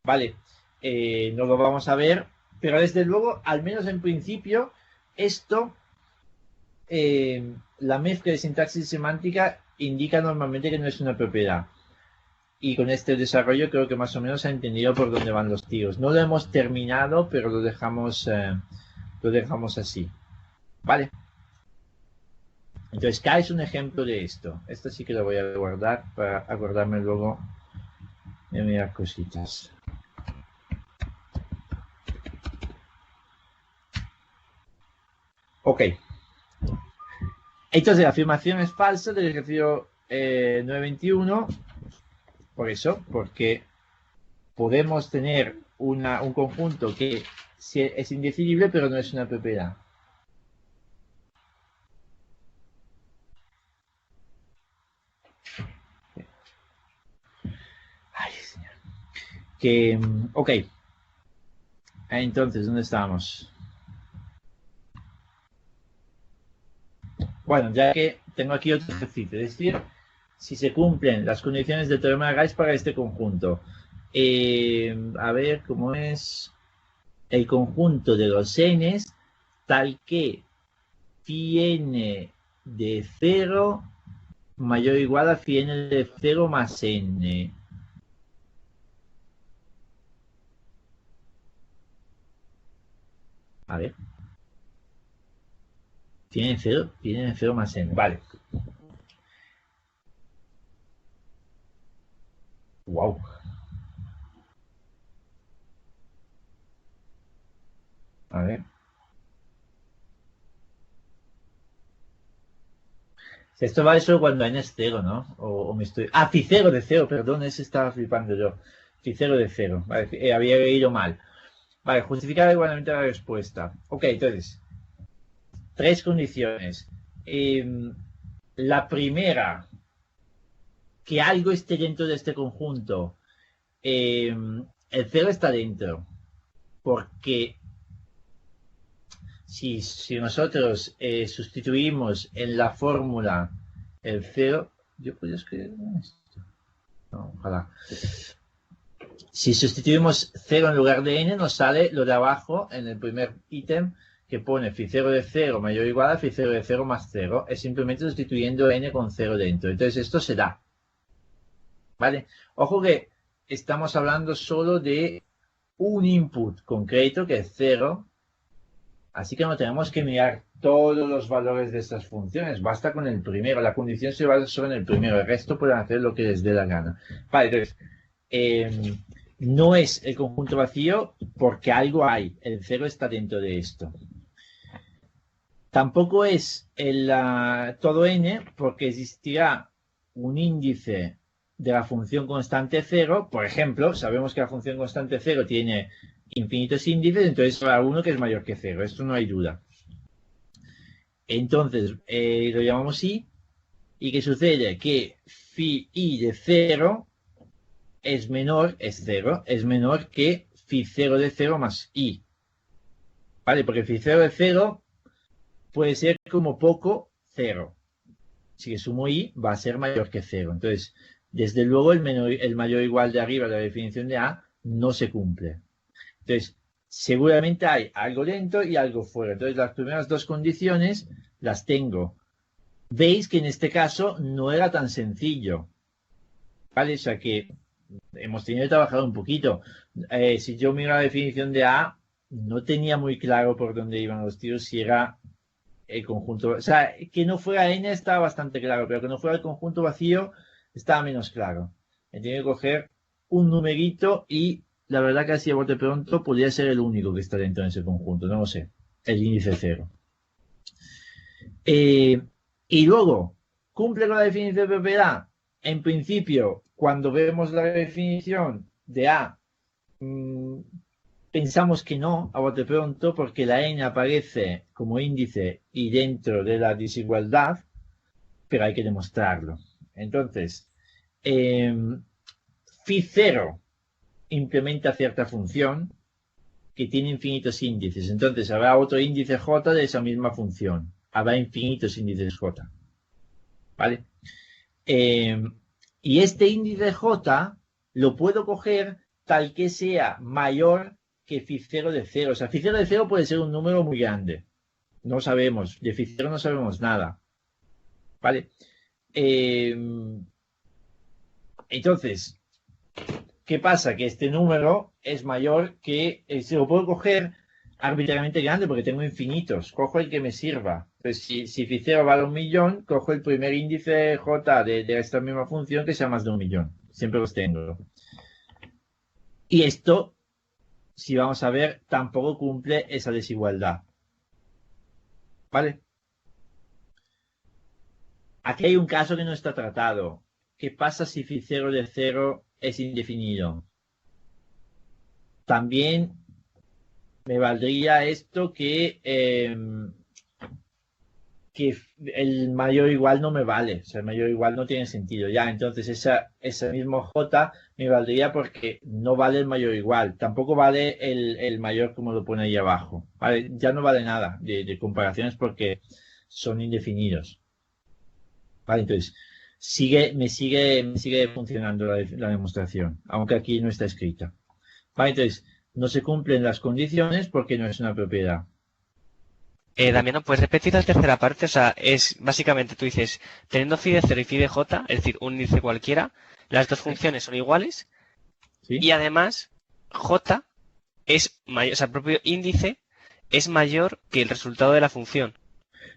Vale, no lo vamos a ver, pero desde luego, al menos en principio, esto, la mezcla de sintaxis y semántica indica normalmente que no es una propiedad. Y con este desarrollo creo que más o menos se ha entendido por dónde van los tiros. No lo hemos terminado, pero lo dejamos así. ¿Vale? Entonces, K es un ejemplo de esto. Esto sí que lo voy a guardar para acordarme luego de mirar cositas. Ok. Entonces, la afirmación es falsa del ejercicio 921. Por eso, porque podemos tener un conjunto que es indefinible, pero no es una propiedad. Ay, señor. Ok. Entonces, ¿dónde estábamos? Bueno, ya que tengo aquí otro ejercicio, es decir, si se cumplen las condiciones del teorema de Rice para este conjunto. A ver cómo es el conjunto de los n's, tal que phi n de 0 mayor o igual a phi n de 0 más n. A ver. Phi n de 0 más n. Vale. Wow. A ver. Esto vale solo cuando n es 0, ¿no? O me estoy... Ah, phi 0 de 0, perdón, ese estaba flipando yo. Phi 0 de 0. Vale, había leído mal. Vale, justificar igualmente la respuesta. Ok, entonces, tres condiciones. La primera, que algo esté dentro de este conjunto. El 0 está dentro. Porque si nosotros sustituimos en la fórmula el 0, yo puedo escribir esto. No, ojalá. Si sustituimos 0 en lugar de n, nos sale lo de abajo en el primer ítem que pone phi 0 de 0 mayor o igual a phi 0 de 0 más 0. Es simplemente sustituyendo n con 0 dentro. Entonces esto se da. ¿Vale? Ojo que estamos hablando solo de un input concreto que es 0. Así que no tenemos que mirar todos los valores de estas funciones. Basta con el primero. La condición se basa solo en el primero. El resto pueden hacer lo que les dé la gana. Vale, entonces, no es el conjunto vacío porque algo hay. El 0 está dentro de esto. Tampoco es todo n porque existirá un índice de la función constante 0. Por ejemplo, sabemos que la función constante 0 tiene infinitos índices, entonces habrá uno que es mayor que 0. Esto no hay duda. Entonces, lo llamamos i. ¿Y qué sucede? Que phi i de 0 es 0, es menor que phi 0 de 0 más i. ¿Vale? Porque phi 0 de 0 puede ser como poco 0. Si sumo i, va a ser mayor que 0. Entonces, desde luego, el mayor o igual de arriba de la definición de A no se cumple. Entonces, seguramente hay algo dentro y algo fuera. Entonces, las primeras dos condiciones las tengo. Veis que en este caso no era tan sencillo. ¿Vale? O sea que hemos tenido que trabajar un poquito. Si yo miro la definición de A, no tenía muy claro por dónde iban los tiros, si era el conjunto. O sea, que no fuera n estaba bastante claro, pero que no fuera el conjunto vacío estaba menos claro. Me tiene que coger un numerito y la verdad que así a bote pronto podría ser el único que está dentro de ese conjunto, no lo sé. El índice 0. Y luego, ¿cumple con la definición de propiedad? En principio, cuando vemos la definición de A, pensamos que no, a bote pronto, porque la n aparece como índice y dentro de la desigualdad, pero hay que demostrarlo. Entonces, phi0 implementa cierta función que tiene infinitos índices. Entonces, habrá otro índice j de esa misma función. Habrá infinitos índices j. ¿Vale? Y este índice j lo puedo coger tal que sea mayor que phi0 de 0. O sea, phi0 de 0 puede ser un número muy grande. No sabemos. De phi0 no sabemos nada. ¿Vale? Entonces, ¿qué pasa? Que este número es mayor que... se lo puedo coger arbitrariamente grande porque tengo infinitos. Cojo el que me sirva. Entonces, si phi0 vale 1.000.000, cojo el primer índice j de esta misma función que sea más de 1.000.000. Siempre los tengo. Y esto, si vamos a ver, tampoco cumple esa desigualdad. ¿Vale? Aquí hay un caso que no está tratado. ¿Qué pasa si phi0 de 0 es indefinido? También me valdría esto que el mayor igual no me vale. O sea, el mayor igual no tiene sentido. Ya, entonces ese mismo j me valdría porque no vale el mayor igual. Tampoco vale el mayor como lo pone ahí abajo. ¿Vale? Ya no vale nada de comparaciones porque son indefinidos. Vale, entonces me sigue funcionando la demostración, aunque aquí no está escrita. Vale, entonces no se cumplen las condiciones porque no es una propiedad. Damián, ¿puedes repetir la tercera parte? O sea, es básicamente tú dices, teniendo phi de 0 y phi de j, es decir, un índice cualquiera, las dos funciones son iguales. ¿Sí? Y además, j es mayor, o sea, el propio índice es mayor que el resultado de la función.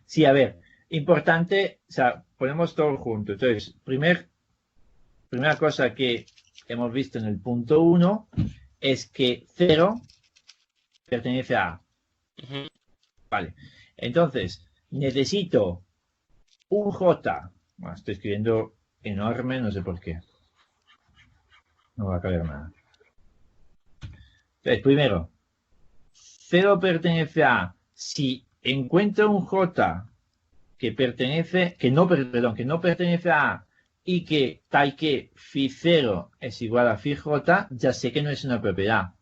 Sí, a ver, importante, o sea, ponemos todo junto. Entonces, primera cosa que hemos visto en el punto 1 es que 0 pertenece a A. Uh-huh. Vale, entonces necesito un j. Bueno, estoy escribiendo enorme, no sé por qué. No va a caber nada. Entonces, primero, 0 pertenece a si encuentro un j que pertenece, que no pertenece a A y que tal que phi0 es igual a phi j, ya sé que no es una propiedad.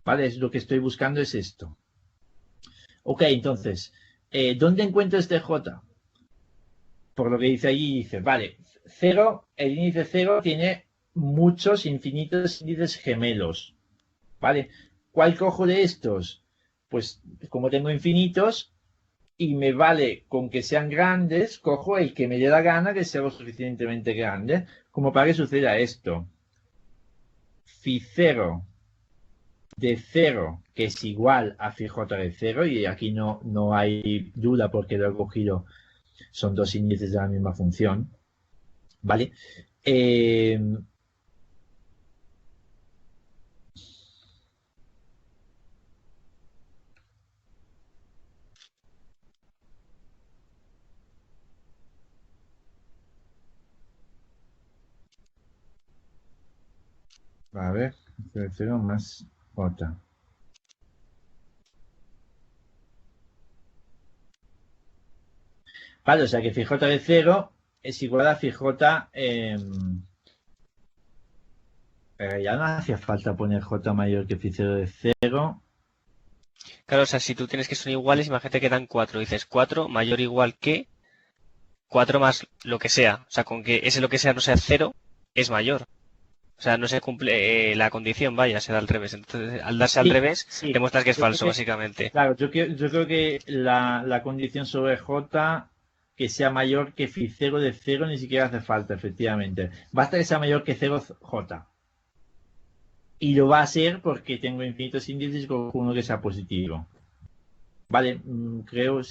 ¿Vale? Es lo que estoy buscando es esto. Ok, entonces, ¿dónde encuentro este j? Por lo que dice allí, dice, vale, 0, el índice 0 tiene muchos infinitos índices gemelos. ¿Vale? ¿Cuál cojo de estos? Pues como tengo infinitos y me vale con que sean grandes, cojo el que me dé la gana que sea lo suficientemente grande, como para que suceda esto. Phi0 de 0, que es igual a phi j de 0, y aquí no hay duda porque lo he cogido, son dos índices de la misma función, ¿vale? A ver, 0 más j. Vale, o sea que phi j de 0 es igual a phi j. Ya no hacía falta poner j mayor que phi0 de 0. Claro, o sea, si tú tienes que son iguales, imagínate que dan 4. Dices 4 mayor o igual que 4 más lo que sea. O sea, con que ese lo que sea no sea 0, es mayor. O sea, no se cumple la condición, vaya, se da al revés. Entonces, al darse al revés, Sí. demuestras que es Yo creo falso, que- básicamente. Claro, yo creo que la condición sobre j que sea mayor que phi0 de 0 ni siquiera hace falta, efectivamente. Basta que sea mayor que 0j. Y lo va a ser porque tengo infinitos índices con uno que sea positivo. Vale, creo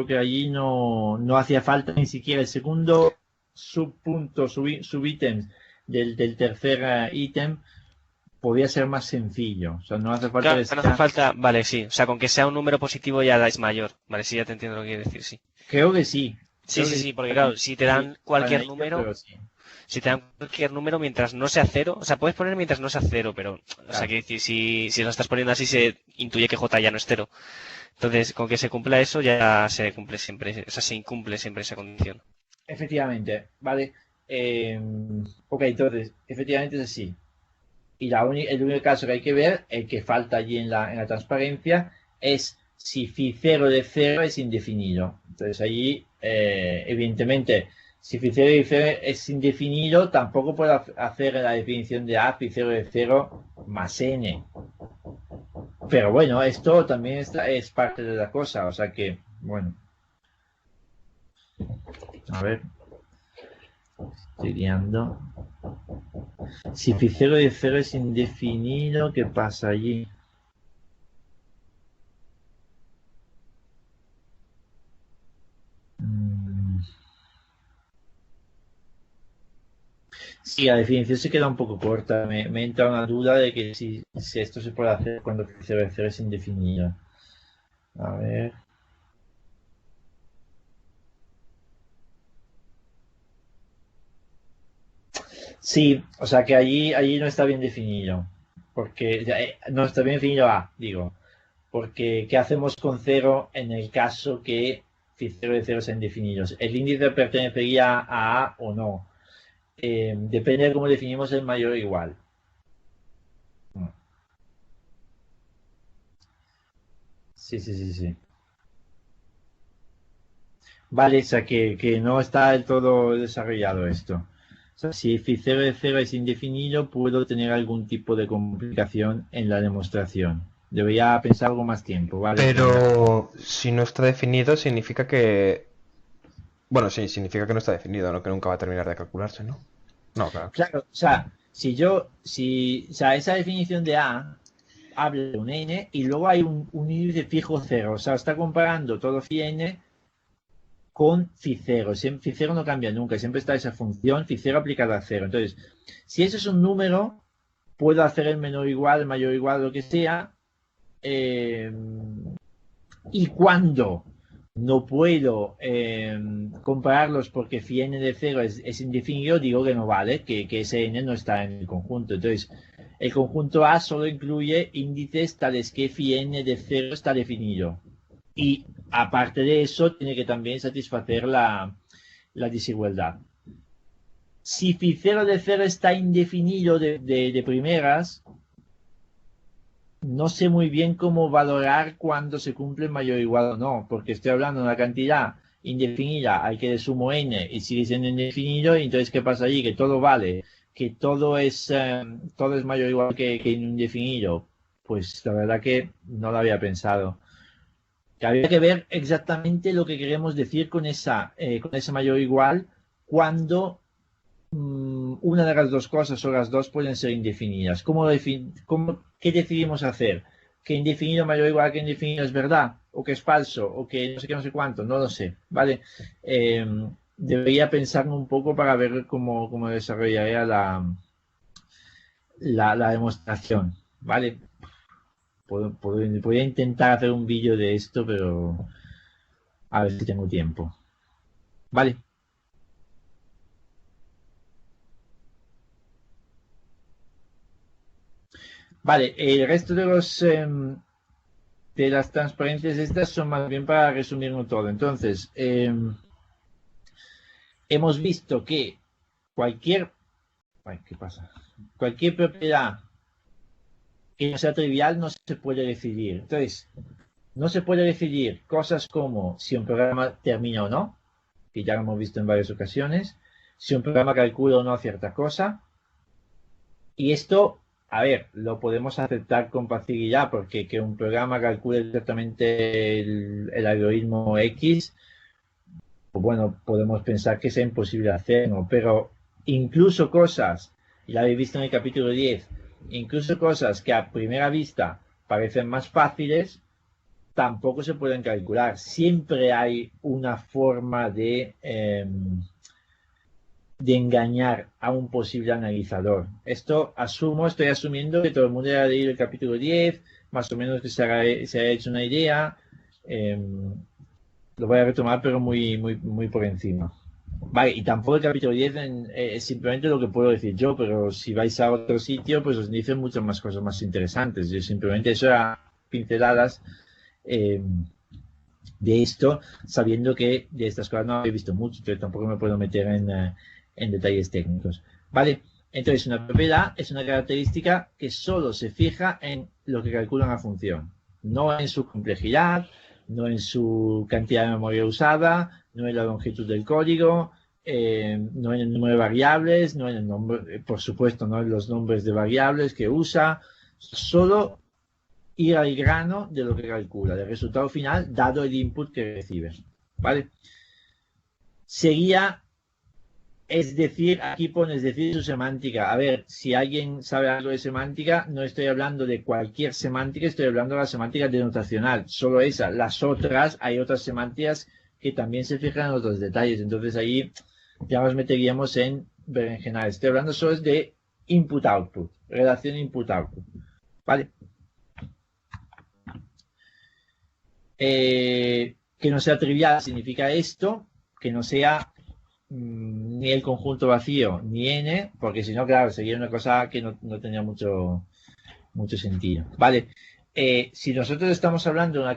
que allí no hacía falta ni siquiera el segundo subpunto, subítem del tercer ítem, podía ser más sencillo. O sea, no hace falta Claro, no hace falta, vale, sí. O sea, con que sea un número positivo ya es mayor. Vale, sí, ya te entiendo lo que quieres decir, sí. Creo que sí. Sí, porque claro, si te dan cualquier número, si te dan cualquier número mientras no sea cero, o sea, puedes poner mientras no sea cero, pero, o sea, quiero decir, si lo estás poniendo así se intuye que J ya no es cero. Entonces, con que se cumpla eso ya se cumple siempre, o sea, se incumple siempre esa condición. Efectivamente, vale. Ok, entonces, efectivamente es así. Y el único caso que hay que ver, el que falta allí en la transparencia, es si phi0 de 0 es indefinido. Entonces allí, evidentemente, si phi0 de 0 es indefinido, tampoco puedo hacer la definición de A, phi0 de 0 más n. Pero bueno, esto también es parte de la cosa, o sea que, bueno. A ver. Estoy guiando. Si phi0 de 0 es indefinido, ¿qué pasa allí? Sí, la definición se queda un poco corta. Me entra una duda de que si esto se puede hacer cuando phi0 de 0 es indefinido. A ver. Sí, o sea que allí no está bien definido. Porque no está bien definido A, digo. Porque ¿qué hacemos con 0 en el caso que phi0 de 0 sean indefinidos? ¿El índice pertenecería a A o no? Depende de cómo definimos el mayor o igual. Sí. Vale, o sea que no está del todo desarrollado esto. O sea, si phi0 de 0 es indefinido, puedo tener algún tipo de complicación en la demostración. Debería pensar algo más tiempo, ¿vale? Pero si no está definido, significa que... Bueno, sí, significa que no está definido, no que nunca va a terminar de calcularse, ¿no? No, claro. Claro, o sea, o sea, esa definición de A habla de un n y luego hay un índice fijo 0. O sea, está comparando todo phi n con phi0. Phi0 no cambia nunca, siempre está esa función phi0 aplicada a 0. Entonces, si eso es un número, puedo hacer el menor igual, el mayor igual, lo que sea. Y cuando no puedo compararlos porque phi n de 0 es indefinido, digo que no vale, que ese n no está en el conjunto. Entonces, el conjunto A solo incluye índices tales que phi n de 0 está definido. Y aparte de eso, tiene que también satisfacer la desigualdad. Si phi0 de 0 está indefinido de primeras, no sé muy bien cómo valorar cuándo se cumple mayor o igual o no, porque estoy hablando de una cantidad indefinida al que le sumo n y sigue siendo indefinido, y entonces ¿qué pasa allí? Que todo vale, que todo es mayor o igual que indefinido. Pues la verdad que no lo había pensado. Que habría que ver exactamente lo que queremos decir con esa mayor o igual cuando una de las dos cosas o las dos pueden ser indefinidas. ¿Qué decidimos hacer? ¿Que indefinido mayor o igual que indefinido es verdad? ¿O que es falso? ¿O que no sé qué, no sé cuánto? No lo sé, ¿vale? Debería pensarlo un poco para ver cómo desarrollaría la demostración, ¿vale? Podría intentar hacer un vídeo de esto, pero a ver si tengo tiempo. ¿Vale? Vale, el resto de las transparencias estas son más bien para resumirlo todo. Entonces, hemos visto que cualquier propiedad que no sea trivial no se puede decidir. Entonces, no se puede decidir cosas como si un programa termina o no, que ya lo hemos visto en varias ocasiones, si un programa calcula o no cierta cosa, y esto, a ver, lo podemos aceptar con facilidad, porque que un programa calcule exactamente el algoritmo X, pues bueno, podemos pensar que sea imposible hacerlo, pero incluso cosas, y lo habéis visto en el capítulo 10, incluso cosas que a primera vista parecen más fáciles, tampoco se pueden calcular. Siempre hay una forma de engañar a un posible analizador. Estoy asumiendo que todo el mundo haya leído el capítulo 10, más o menos que se haya hecho una idea. Lo voy a retomar, pero muy, muy, muy por encima. Vale, y tampoco el capítulo 10 es simplemente lo que puedo decir yo, pero si vais a otro sitio, pues os dicen muchas más cosas más interesantes. Yo simplemente eso era pinceladas de esto, sabiendo que de estas cosas no he visto mucho, pero tampoco me puedo meter en detalles técnicos. Vale, entonces una propiedad es una característica que solo se fija en lo que calcula una función, no en su complejidad, no en su cantidad de memoria usada, no en la longitud del código, no en el número de variables, no en el nombre, por supuesto, no en los nombres de variables que usa, solo ir al grano de lo que calcula, del resultado final, dado el input que recibe. ¿Vale? Seguía, aquí pone, es decir, su semántica. A ver, si alguien sabe algo de semántica, no estoy hablando de cualquier semántica, estoy hablando de la semántica denotacional, solo esa. Las otras, hay otras semánticas que también se fijan en otros detalles, entonces ahí ya nos meteríamos en berenjenales. Estoy hablando solo de input-output, relación input-output. ¿Vale? Que no sea trivial significa esto, que no sea ni el conjunto vacío ni n, porque si no, claro, sería una cosa que no tenía mucho sentido. Vale, si nosotros estamos hablando de una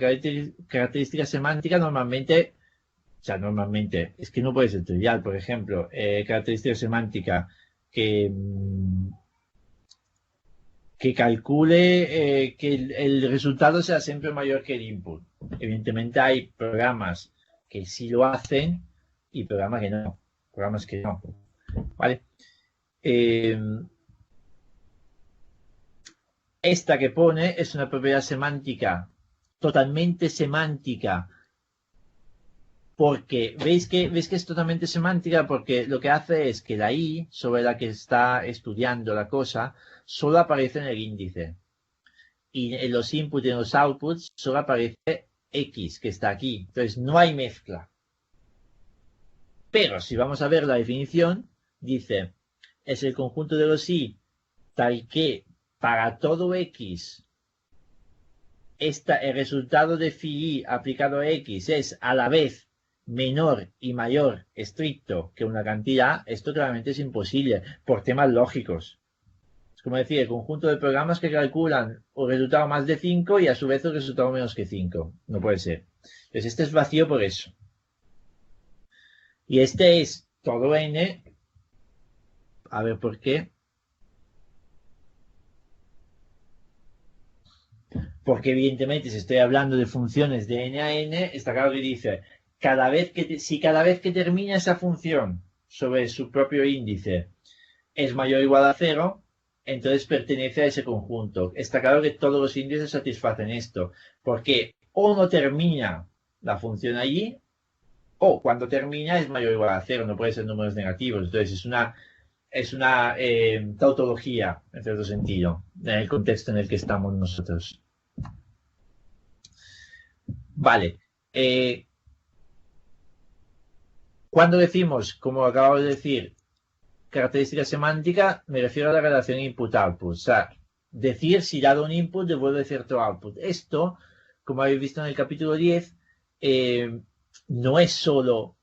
característica semántica, normalmente, es que no puede ser trivial. Por ejemplo, característica semántica que calcule que el resultado sea siempre mayor que el input. Evidentemente hay programas que sí lo hacen y programas que no. ¿Vale? Esta que pone es una propiedad semántica, totalmente semántica, porque ¿veis que es totalmente semántica? Porque lo que hace es que la i sobre la que está estudiando la cosa solo aparece en el índice. Y en los inputs y en los outputs solo aparece X, que está aquí. Entonces no hay mezcla. Pero si vamos a ver la definición, dice, es el conjunto de los i tal que para todo X, el resultado de phi i aplicado a X es a la vez menor y mayor estricto que una cantidad. Esto claramente es imposible por temas lógicos. Es como decir, el conjunto de programas que calculan un resultado más de 5 y a su vez el resultado menos que 5. No puede ser. Entonces este es vacío por eso. Y este es todo n. A ver por qué. Porque evidentemente si estoy hablando de funciones de n a n, está claro que dice, si cada vez que termina esa función sobre su propio índice es mayor o igual a 0, entonces pertenece a ese conjunto. Está claro que todos los índices satisfacen esto, porque o no termina la función allí, o cuando termina es mayor o igual a 0, no puede ser números negativos. Entonces es una tautología, en cierto sentido, en el contexto en el que estamos nosotros. Vale. Cuando decimos, como acabo de decir, característica semántica, me refiero a la relación input-output. O sea, decir si dado un input devuelve cierto output. Esto, como habéis visto en el capítulo 10, no es solo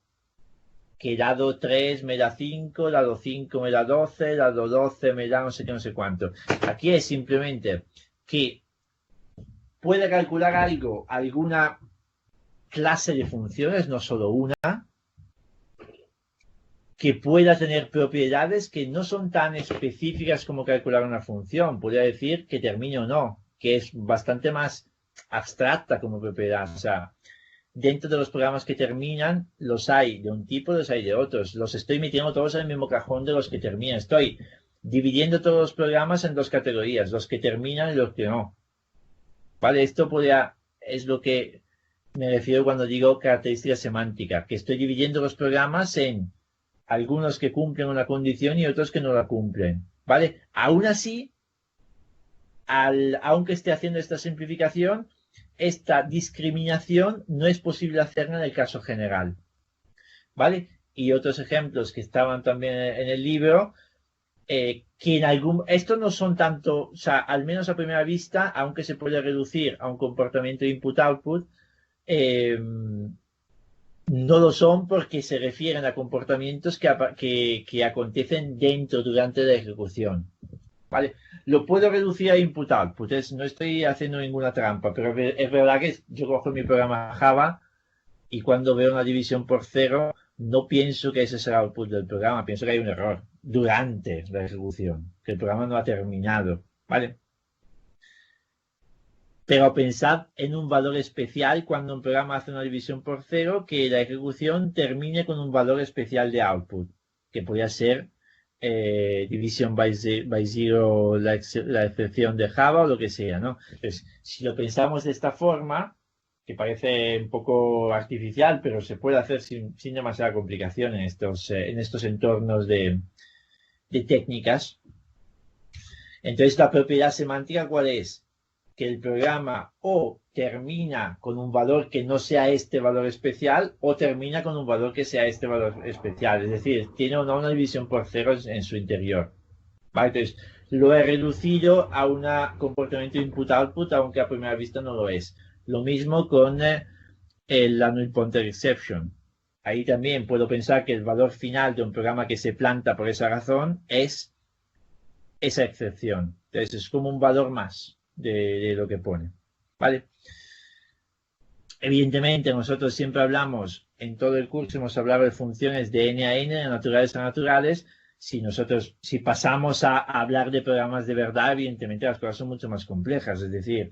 que dado 3 me da 5, dado 5 me da 12, dado 12 me da no sé qué, no sé cuánto. Aquí es simplemente que puede calcular algo, alguna clase de funciones, no solo una, que pueda tener propiedades que no son tan específicas como calcular una función. Podría decir que termine o no, que es bastante más abstracta como propiedad. O sea, dentro de los programas que terminan, los hay de un tipo, los hay de otros. Los estoy metiendo todos en el mismo cajón de los que terminan. Estoy dividiendo todos los programas en dos categorías, los que terminan y los que no. Vale, esto es lo que me refiero cuando digo característica semántica, que estoy dividiendo los programas en algunos que cumplen una condición y otros que no la cumplen. ¿Vale? Aún así, aunque esté haciendo esta simplificación, esta discriminación no es posible hacerla en el caso general. ¿Vale? Y otros ejemplos que estaban también en el libro, que estos no son tanto, o sea, al menos a primera vista, aunque se puede reducir a un comportamiento input-output, no lo son porque se refieren a comportamientos que acontecen durante la ejecución. ¿Vale? Lo puedo reducir a input-output, no estoy haciendo ninguna trampa, pero es verdad que yo cojo mi programa Java y cuando veo una división por 0, no pienso que ese será el output del programa, pienso que hay un error durante la ejecución, que el programa no ha terminado, ¿vale? Pero pensad en un valor especial cuando un programa hace una división por 0, que la ejecución termine con un valor especial de output, que podría ser division by zero, la excepción de Java o lo que sea, ¿no? Entonces, si lo pensamos de esta forma, que parece un poco artificial, pero se puede hacer sin demasiada complicación en estos entornos de técnicas. Entonces, la propiedad semántica, ¿cuál es? Que el programa o termina con un valor que no sea este valor especial o termina con un valor que sea este valor especial. Es decir, tiene o no una división por 0 en su interior. ¿Vale? Entonces, lo he reducido a un comportamiento input-output, aunque a primera vista no lo es. Lo mismo con la null pointer exception. Ahí también puedo pensar que el valor final de un programa que se planta por esa razón es esa excepción. Entonces, es como un valor más de lo que pone, ¿vale? Evidentemente nosotros siempre hablamos, en todo el curso hemos hablado de funciones de n a n, de naturales a naturales. Si pasamos a hablar de programas de verdad, evidentemente las cosas son mucho más complejas, es decir,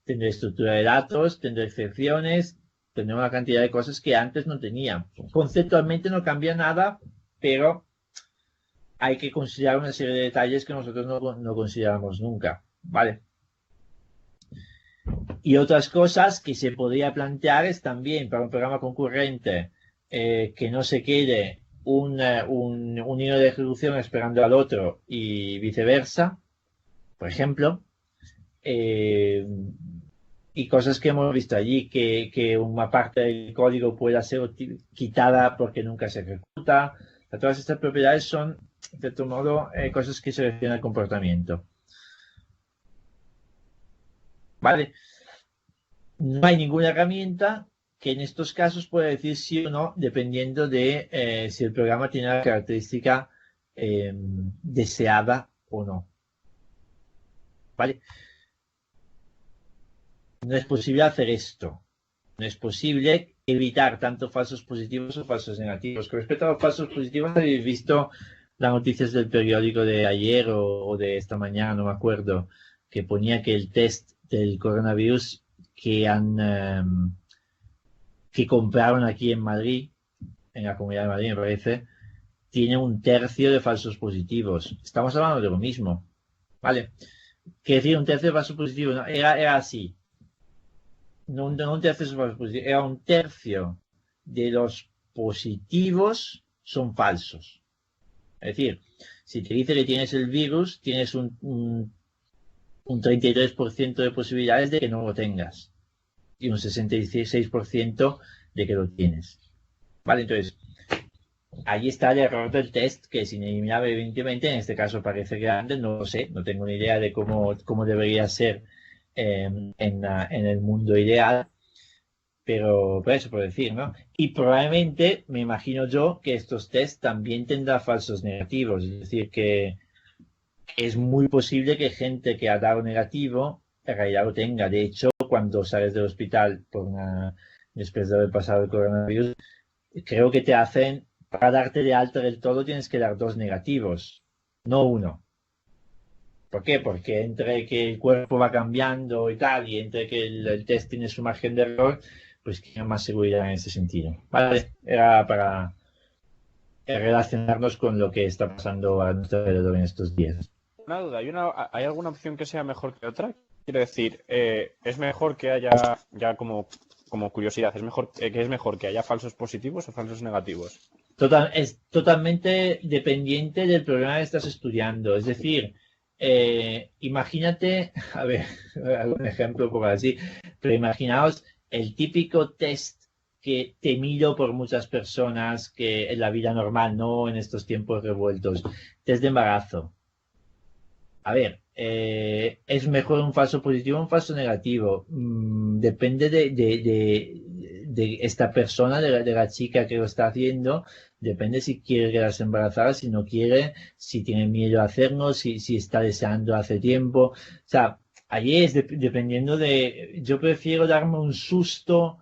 tendré estructura de datos, tendré excepciones, tendré una cantidad de cosas que antes no tenía. Conceptualmente no cambia nada, pero hay que considerar una serie de detalles que nosotros no consideramos nunca, ¿vale? Y otras cosas que se podría plantear es también para un programa concurrente que no se quede un hilo de ejecución esperando al otro y viceversa, por ejemplo, y cosas que hemos visto allí, que una parte del código pueda ser quitada porque nunca se ejecuta. Todas estas propiedades son, de cierto modo, cosas que se refieren al comportamiento. ¿Vale? No hay ninguna herramienta que en estos casos pueda decir sí o no, dependiendo de si el programa tiene la característica deseada o no. ¿Vale? No es posible hacer esto. No es posible evitar tanto falsos positivos o falsos negativos. Con respecto a los falsos positivos, habéis visto las noticias del periódico de ayer o de esta mañana, no me acuerdo, que ponía que el test del coronavirus que compraron aquí en Madrid, en la Comunidad de Madrid me parece, tiene 1/3 de falsos positivos. Estamos hablando de lo mismo, ¿vale? ¿Qué decir 1/3 de falsos positivos? No, era así. No 1/3 de falsos positivos, era 1/3 de los positivos son falsos. Es decir, si te dice que tienes el virus, tienes un 33% de posibilidades de que no lo tengas y un 66% de que lo tienes. Vale, entonces, ahí está el error del test, que es ineliminable evidentemente. En este caso parece grande, no lo sé, no tengo ni idea de cómo debería ser en el mundo ideal, pero por eso, por decir, ¿no? Y probablemente, me imagino yo, que estos tests también tendrán falsos negativos, es decir, que es muy posible que gente que ha dado negativo en realidad lo tenga. De hecho, cuando sales del hospital después de haber pasado el coronavirus, creo que te hacen, para darte de alta del todo, tienes que dar 2 negativos, no 1. ¿Por qué? Porque entre que el cuerpo va cambiando y tal, y entre que el test tiene su margen de error, pues tiene más seguridad en ese sentido. Vale, era para relacionarnos con lo que está pasando a nuestro alrededor en estos días. Una duda, ¿hay alguna opción que sea mejor que otra? Quiero decir, es mejor que haya, ya como curiosidad, ¿es mejor que haya falsos positivos o falsos negativos? Es totalmente dependiente del programa que estás estudiando. Es decir, Imagínate, a ver, algún ejemplo por así, pero imaginaos el típico test que temido por muchas personas que en la vida normal, no en estos tiempos revueltos, test de embarazo. A ver, ¿es mejor un falso positivo o un falso negativo? Depende de esta persona, de la chica que lo está haciendo, depende si quiere quedarse embarazada, si no quiere, si tiene miedo a hacerlo, si está deseando hace tiempo. O sea, ahí es dependiendo de... Yo prefiero darme un susto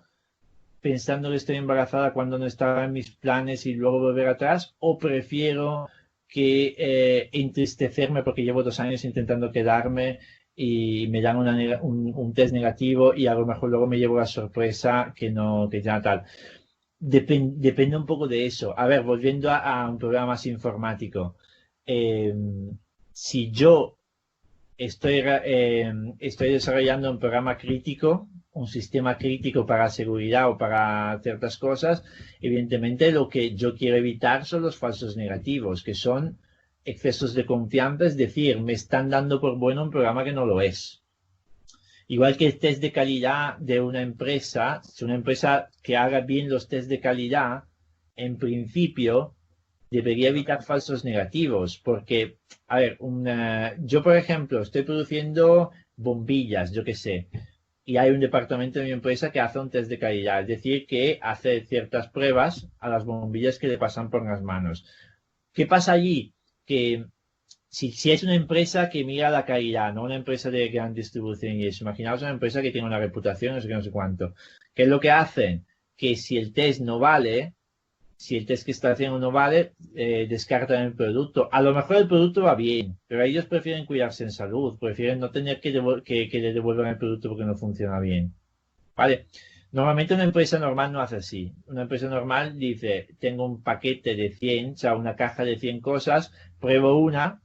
pensando que estoy embarazada cuando no estaba en mis planes y luego volver atrás, o prefiero que entristecerme porque llevo 2 años intentando quedarme y me dan un test negativo y a lo mejor luego me llevo la sorpresa que ya tal. Depende un poco de eso. A ver, volviendo a un programa más informático. Eh, si yo estoy desarrollando un programa crítico, un sistema crítico para seguridad o para ciertas cosas, evidentemente lo que yo quiero evitar son los falsos negativos, que son excesos de confianza, es decir, me están dando por bueno un programa que no lo es. Igual que el test de calidad de una empresa, si una empresa que haga bien los test de calidad, en principio debería evitar falsos negativos, porque, a ver, yo por ejemplo estoy produciendo bombillas, yo qué sé, y hay un departamento de mi empresa que hace un test de calidad, es decir, que hace ciertas pruebas a las bombillas que le pasan por las manos. ¿Qué pasa allí? Que si es una empresa que mira la calidad, no una empresa de gran distribución y eso, imaginaos una empresa que tiene una reputación, no sé qué, no sé cuánto. ¿Qué es lo que hacen? Que si el test no vale, si el test que está haciendo no vale, descartan el producto. A lo mejor el producto va bien, pero ellos prefieren cuidarse en salud, prefieren no tener que le devuelvan el producto porque no funciona bien. ¿Vale? Normalmente una empresa normal no hace así. Una empresa normal dice, tengo un paquete de 100, o sea, una caja de 100 cosas, pruebo una,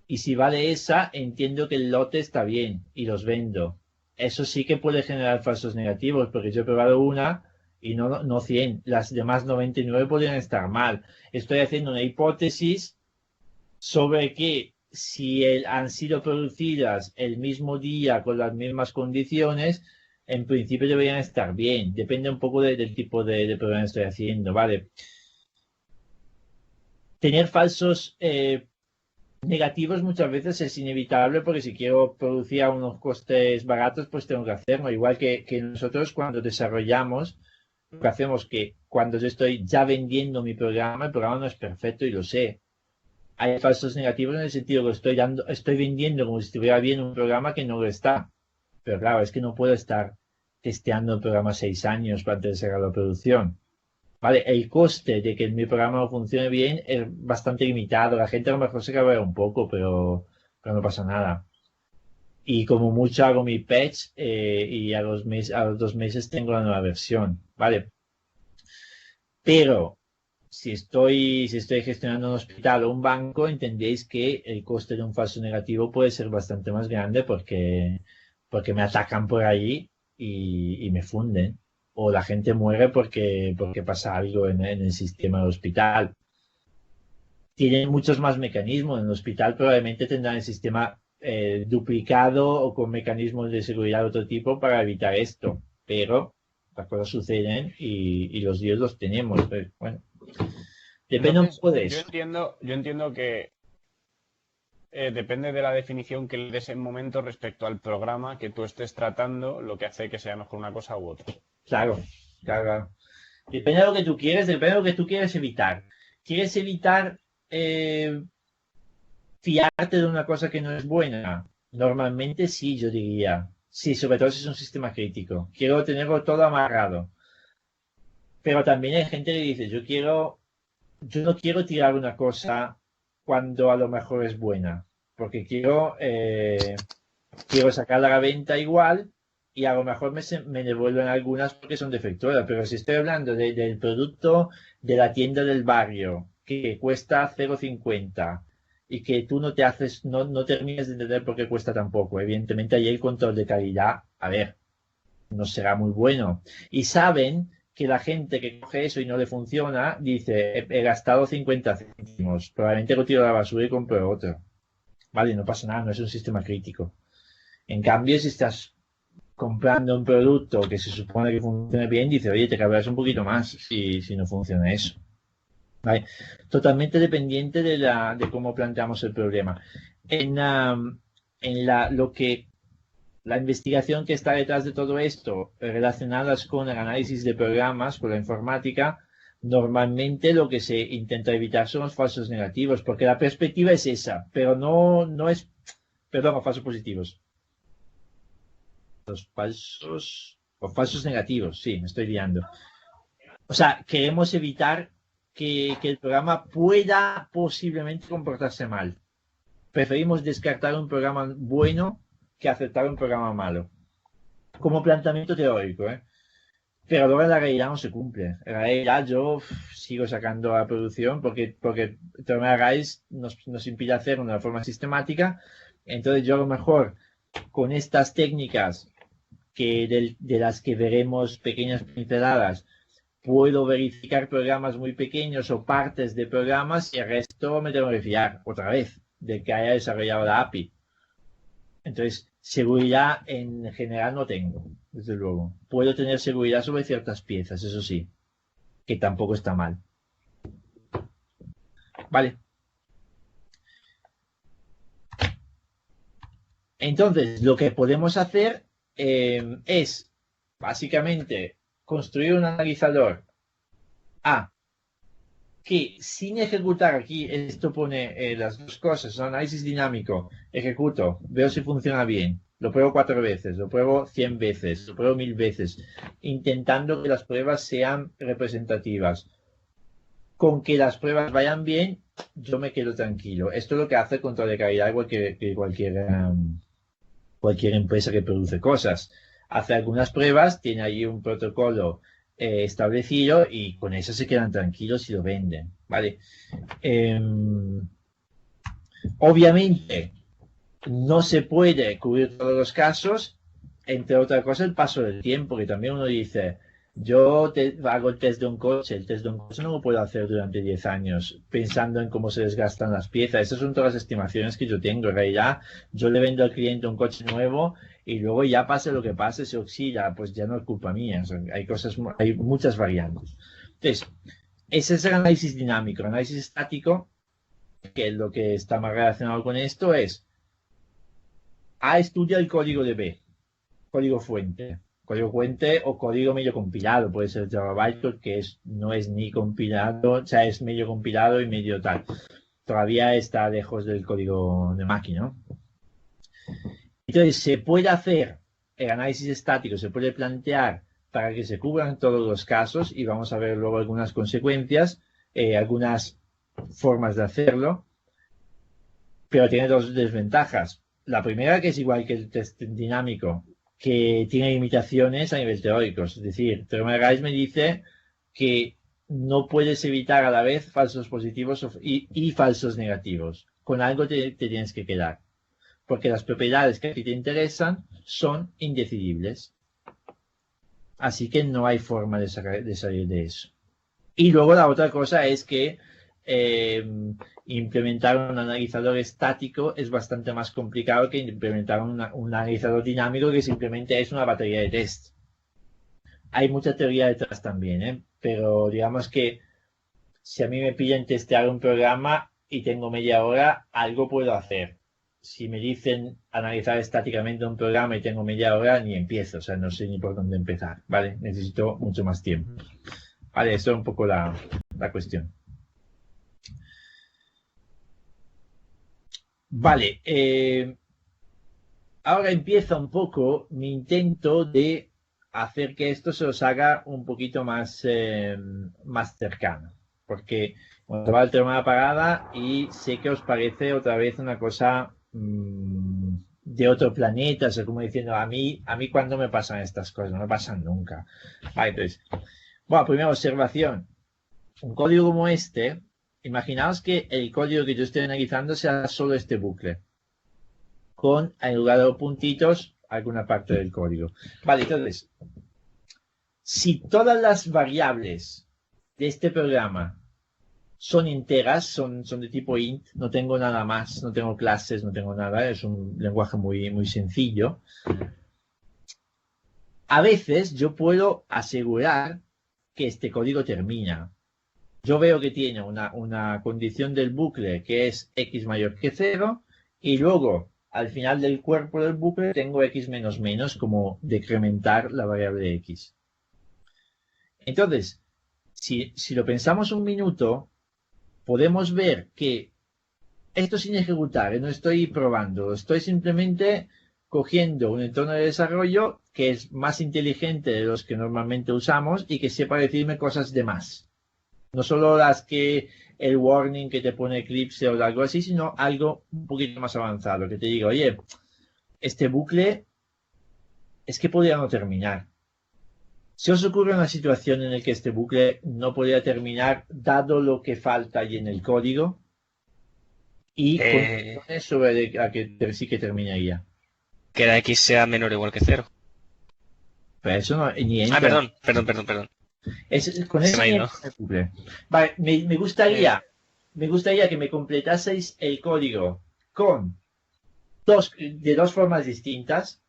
y si vale esa, entiendo que el lote está bien y los vendo. Eso sí que puede generar falsos negativos, porque yo he probado una y no 100. Las demás 99 podrían estar mal. Estoy haciendo una hipótesis sobre que si han sido producidas el mismo día con las mismas condiciones, en principio deberían estar bien. Depende un poco del tipo de programa que estoy haciendo, ¿vale? Tener falsos negativos muchas veces es inevitable porque si quiero producir a unos costes baratos, pues tengo que hacerlo. Igual que nosotros cuando desarrollamos, lo que hacemos que cuando yo estoy ya vendiendo mi programa, el programa no es perfecto y lo sé. Hay falsos negativos en el sentido que estoy vendiendo como si estuviera bien un programa que no lo está. Pero claro, es que no puedo estar testeando el programa 6 años para antes de sacar la producción. Vale, el coste de que mi programa no funcione bien es bastante limitado. La gente a lo mejor se cabrea un poco, pero no pasa nada. Y como mucho hago mi patch y a los 2 meses tengo la nueva versión. Vale. Pero si estoy gestionando un hospital o un banco, entendéis que el coste de un falso negativo puede ser bastante más grande porque me atacan por ahí y me funden. O la gente muere porque pasa algo en el sistema del hospital. Tienen muchos más mecanismos. En el hospital probablemente tendrán el sistema duplicado o con mecanismos de seguridad de otro tipo para evitar esto. Pero las cosas suceden y los días los tenemos. Pero, bueno, depende un poco de eso. Yo entiendo que depende de la definición que le des en momento respecto al programa que tú estés tratando, lo que hace que sea mejor una cosa u otra. Claro. Depende de lo que tú quieres, depende de lo que tú quieres evitar. ¿Quieres evitar fiarte de una cosa que no es buena? Normalmente sí, yo diría. Sí, sobre todo si es un sistema crítico. Quiero tenerlo todo amarrado. Pero también hay gente que dice, yo no quiero tirar una cosa cuando a lo mejor es buena. Porque quiero sacarla a la venta igual y a lo mejor me devuelven algunas porque son defectuosas. Pero si estoy hablando del producto de la tienda del barrio que cuesta 0,50 y que tú no terminas de entender por qué cuesta tan poco, evidentemente ahí el control de calidad, a ver, no será muy bueno. Y saben que la gente que coge eso y no le funciona, dice, he gastado 50 céntimos, probablemente lo tiro a la basura y compro otro. Vale, no pasa nada, no es un sistema crítico. En cambio, si estás comprando un producto que se supone que funciona bien, dice, oye, te cabreas un poquito más si no funciona eso. ¿Vale? Totalmente dependiente de cómo planteamos el problema. La investigación que está detrás de todo esto, relacionadas con el análisis de programas, con la informática, normalmente lo que se intenta evitar son los falsos negativos, porque la perspectiva es esa, pero no es, perdón, falsos positivos. Los falsos negativos, sí, me estoy liando. O sea, queremos evitar que el programa pueda posiblemente comportarse mal. Preferimos descartar un programa bueno que aceptar un programa malo. Como planteamiento teórico, ¿eh? Pero luego en la realidad no se cumple. En la realidad yo sigo sacando a producción porque el teorema de Rice nos impide hacerlo de una forma sistemática. Entonces yo a lo mejor con estas técnicas de las que veremos pequeñas pinceladas, puedo verificar programas muy pequeños o partes de programas y el resto me tengo que fiar otra vez de que haya desarrollado la API. Entonces, seguridad en general no tengo, desde luego. Puedo tener seguridad sobre ciertas piezas, eso sí, que tampoco está mal. Vale. Entonces, lo que podemos hacer es, básicamente, construir un analizador que sin ejecutar aquí, esto pone las dos cosas, un análisis dinámico, ejecuto, veo si funciona bien, lo pruebo 4 veces, lo pruebo 100 veces, lo pruebo 1000 veces, intentando que las pruebas sean representativas. Con que las pruebas vayan bien, yo me quedo tranquilo. Esto es lo que hace el control de calidad, igual que cualquier empresa que produce cosas. Hace algunas pruebas, tiene ahí un protocolo establecido y con eso se quedan tranquilos y lo venden, ¿vale? Obviamente no se puede cubrir todos los casos, entre otras cosas el paso del tiempo, que también uno dice, yo hago el test de un coche no lo puedo hacer durante 10 años pensando en cómo se desgastan las piezas. Esas son todas las estimaciones que yo tengo. En realidad, yo le vendo al cliente un coche nuevo y luego ya pase lo que pase, se oxida, pues ya no es culpa mía. O sea, hay muchas variantes. Entonces, ese es el análisis dinámico. El análisis estático, que es lo que está más relacionado con esto, es estudia el código de B, código fuente o código medio compilado, puede ser Java Bytecode, que no es ni compilado, o sea, es medio compilado y medio tal. Todavía está lejos del código de máquina, ¿no? Entonces, se puede hacer el análisis estático, se puede plantear para que se cubran todos los casos y vamos a ver luego algunas consecuencias, algunas formas de hacerlo, pero tiene dos desventajas. La primera, que es igual que el test dinámico, que tiene limitaciones a nivel teórico. Es decir, teorema de Rice me dice que no puedes evitar a la vez falsos positivos y falsos negativos. Con algo te tienes que quedar. Porque las propiedades que a ti te interesan son indecidibles. Así que no hay forma de salir de eso. Y luego la otra cosa es que implementar un analizador estático es bastante más complicado que implementar un analizador dinámico, que simplemente es una batería de test. Hay mucha teoría detrás también, pero digamos que si a mí me piden testear un programa y tengo media hora, algo puedo hacer. Si me dicen analizar estáticamente un programa y tengo media hora, ni empiezo, o sea, no sé ni por dónde empezar, ¿vale? Necesito mucho más tiempo. Vale, eso es un poco la cuestión. Vale, ahora empieza un poco mi intento de hacer que esto se os haga un poquito más cercano, porque bueno, va el tema apagada y sé que os parece otra vez una cosa de otro planeta, o sea, como diciendo, a mí cuando me pasan estas cosas, no me pasan nunca. Vale, entonces, bueno, primera observación, un código como este. Imaginaos que el código que yo estoy analizando sea solo este bucle, con, en lugar de puntitos, alguna parte del código. Vale, entonces, si todas las variables de este programa son enteras, son de tipo int, no tengo nada más, no tengo clases, no tengo nada, es un lenguaje muy, muy sencillo. A veces yo puedo asegurar que este código termina. Yo veo que tiene una condición del bucle que es x mayor que 0 y luego al final del cuerpo del bucle tengo x menos menos como decrementar la variable x. Entonces, si lo pensamos un minuto, podemos ver que esto sin ejecutar, no estoy probando, estoy simplemente cogiendo un entorno de desarrollo que es más inteligente de los que normalmente usamos y que sepa decirme cosas de más. No solo las que el warning que te pone Eclipse o algo así, sino algo un poquito más avanzado, que te diga, oye, este bucle es que podría no terminar. Si os ocurre una situación en la que este bucle no podría terminar, dado lo que falta ahí en el código, y condiciones sobre a que sí que terminaría. Que la x sea menor o igual que 0. Pero eso no, ni entra. Perdón. Con eso ni entra el bucle. Vale, me gustaría que me completaseis el código con de dos formas distintas.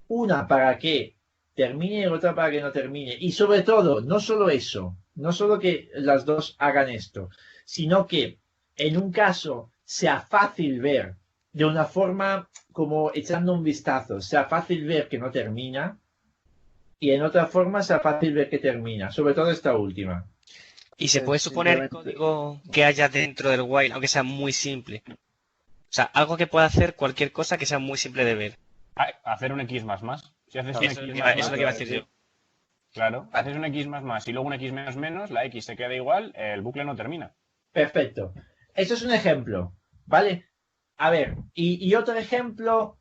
Una para que termine y otra para que no termine. Y sobre todo, no solo eso, no solo que las dos hagan esto, sino que en un caso sea fácil ver de una forma como echando un vistazo, sea fácil ver que no termina y en otra forma sea fácil ver que termina, sobre todo esta última. ¿Y se puede suponer código que haya dentro del while, aunque sea muy simple? O sea, algo que pueda hacer cualquier cosa que sea muy simple de ver. Hacer un x más más. Si haces Eso es lo que iba a decir yo. Claro, haces un x más más y luego un x menos menos, la x se queda igual, el bucle no termina. Perfecto. Eso es un ejemplo, ¿vale? A ver, y otro ejemplo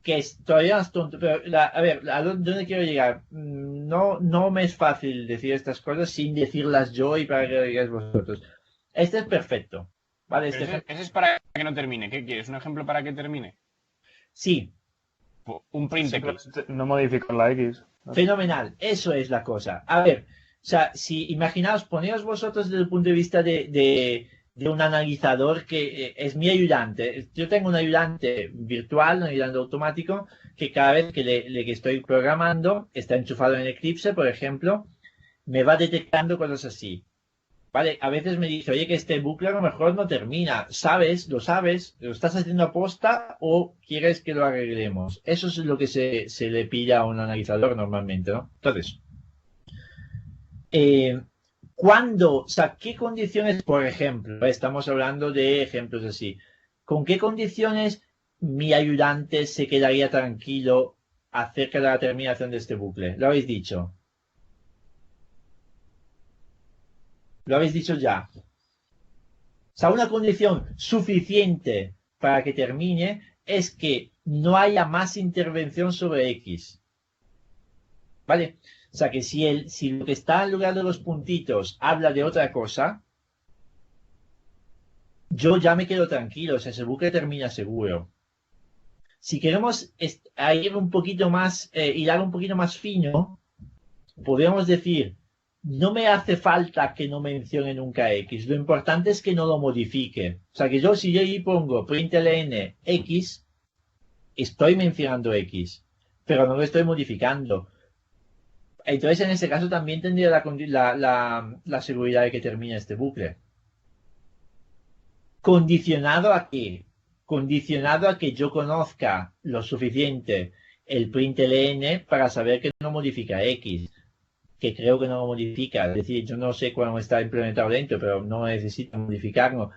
que es todavía más tonto, pero a ver, ¿a dónde quiero llegar? No me es fácil decir estas cosas sin decirlas yo y para que lo digáis vosotros. Este es perfecto, ¿vale? Ese es para que no termine. ¿Qué quieres? ¿Un ejemplo para que termine? Sí. Un print X. No modificar la X. Fenomenal, eso es la cosa. A ver, o sea, si imaginaos, poneos vosotros desde el punto de vista de un analizador que es mi ayudante. Yo tengo un ayudante virtual, un ayudante automático, que cada vez que estoy programando, está enchufado en Eclipse, por ejemplo, me va detectando cosas así. Vale, a veces me dice, oye, que este bucle a lo mejor no termina. ¿Lo sabes? ¿Lo estás haciendo aposta o quieres que lo arreglemos? Eso es lo que se le pide a un analizador normalmente, ¿no? Entonces, o sea, ¿qué condiciones, por ejemplo? Estamos hablando de ejemplos así. ¿Con qué condiciones mi ayudante se quedaría tranquilo acerca de la terminación de este bucle? ¿Lo habéis dicho? Lo habéis dicho ya. O sea, una condición suficiente para que termine es que no haya más intervención sobre X. ¿Vale? O sea, que si lo que está en lugar de los puntitos habla de otra cosa, yo ya me quedo tranquilo. O sea, ese bucle termina seguro. Si queremos ir un poquito más, hilar un poquito más fino, podríamos decir, no me hace falta que no mencione nunca X. Lo importante es que no lo modifique. O sea, que si yo ahí pongo println X, estoy mencionando X, pero no lo estoy modificando. Entonces, en ese caso, también tendría la seguridad de que termine este bucle. ¿Condicionado a qué? Condicionado a que yo conozca lo suficiente el println para saber que no modifica X. Que creo que no lo modifica. Es decir, yo no sé cuándo está implementado dentro, pero no necesito modificarlo.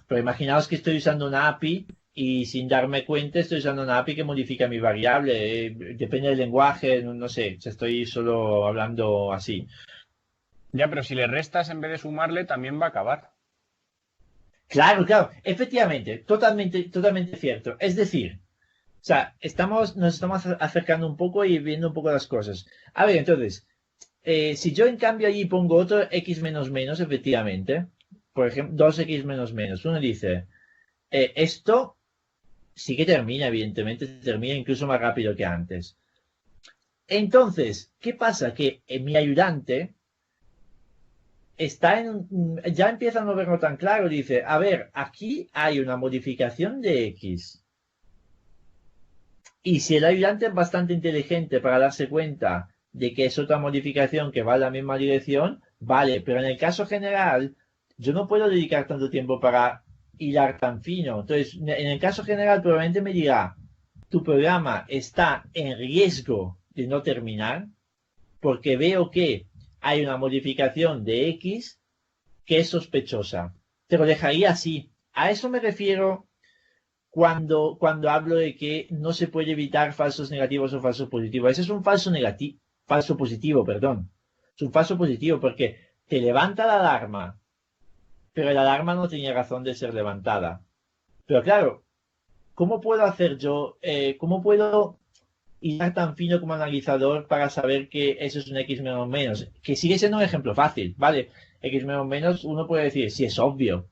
Pero imaginaos que estoy usando una API y sin darme cuenta estoy usando una API que modifica mi variable. Depende del lenguaje, no sé. Estoy solo hablando así. Ya, pero si le restas en vez de sumarle, también va a acabar. Claro. Efectivamente. Totalmente cierto. Es decir, o sea, nos estamos acercando un poco y viendo un poco las cosas. A ver, entonces... si yo en cambio allí pongo otro x menos menos, efectivamente, por ejemplo, 2x menos menos, uno dice, esto sí que termina, evidentemente, termina incluso más rápido que antes. Entonces, ¿qué pasa? Que mi ayudante ya empieza a no verlo tan claro. Dice, a ver, aquí hay una modificación de X. Y si el ayudante es bastante inteligente para darse cuenta de que es otra modificación que va en la misma dirección, vale, pero en el caso general, yo no puedo dedicar tanto tiempo para hilar tan fino. Entonces, en el caso general, probablemente me dirá, tu programa está en riesgo de no terminar, porque veo que hay una modificación de X que es sospechosa. Te lo dejaría así. A eso me refiero cuando hablo de que no se puede evitar falsos negativos o falsos positivos. Ese es un falso positivo, perdón. Es un falso positivo porque te levanta la alarma, pero la alarma no tenía razón de ser levantada. Pero claro, ¿cómo puedo hacer yo, cómo puedo hilar tan fino como analizador para saber que eso es un X menos menos? Que sigue siendo un ejemplo fácil, ¿vale? X menos menos, uno puede decir, sí, es obvio.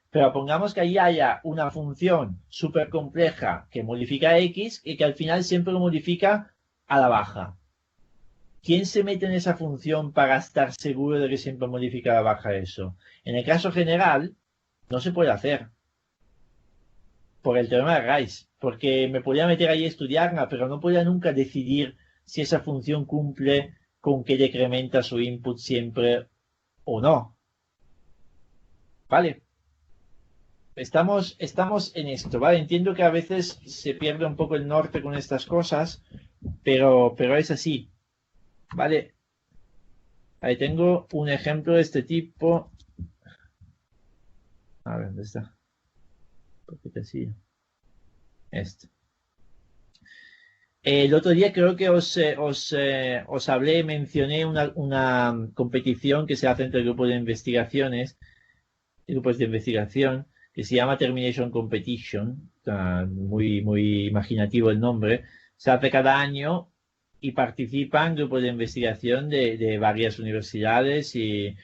Pero pongamos que ahí haya una función súper compleja que modifica X y que al final siempre lo modifica a la baja. ¿Quién se mete en esa función para estar seguro de que siempre modifica a la baja eso? En el caso general, no se puede hacer. Por el teorema de Rice. Porque me podía meter ahí a estudiarla, pero no podía nunca decidir si esa función cumple con que decrementa su input siempre o no. ¿Vale? Estamos en esto, ¿vale? Entiendo que a veces se pierde un poco el norte con estas cosas, pero es así, ¿vale? Ahí tengo un ejemplo de este tipo. A ver, ¿dónde está? ¿Por qué te hacía? Este. El otro día creo que os hablé, mencioné una competición que se hace entre grupos de investigación, que se llama Termination Competition, muy, muy imaginativo el nombre. Se hace cada año y participan grupos de investigación de varias universidades y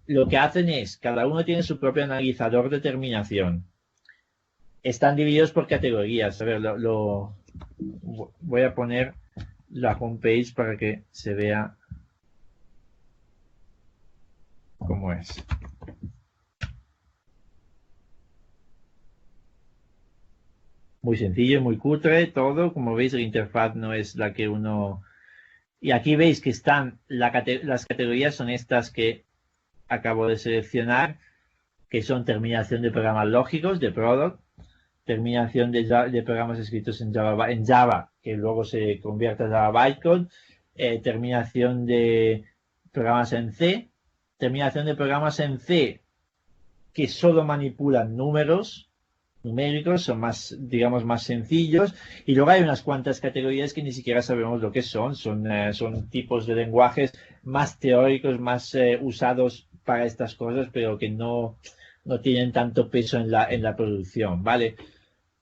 lo que hacen es, cada uno tiene su propio analizador de terminación. Están divididos por categorías. A ver, voy a poner la homepage para que se vea cómo es. Muy sencillo, muy cutre, todo. Como veis, la interfaz no es la que uno... Y aquí veis que están, las categorías son estas que acabo de seleccionar, que son terminación de programas lógicos, de product, terminación de programas escritos en Java, que luego se convierte a Java bytecode, terminación de programas en C, terminación de programas en C que solo manipulan números numéricos, son más, digamos, más sencillos, y luego hay unas cuantas categorías que ni siquiera sabemos lo que son tipos de lenguajes más teóricos, más usados para estas cosas, pero que no tienen tanto peso en la producción, ¿vale?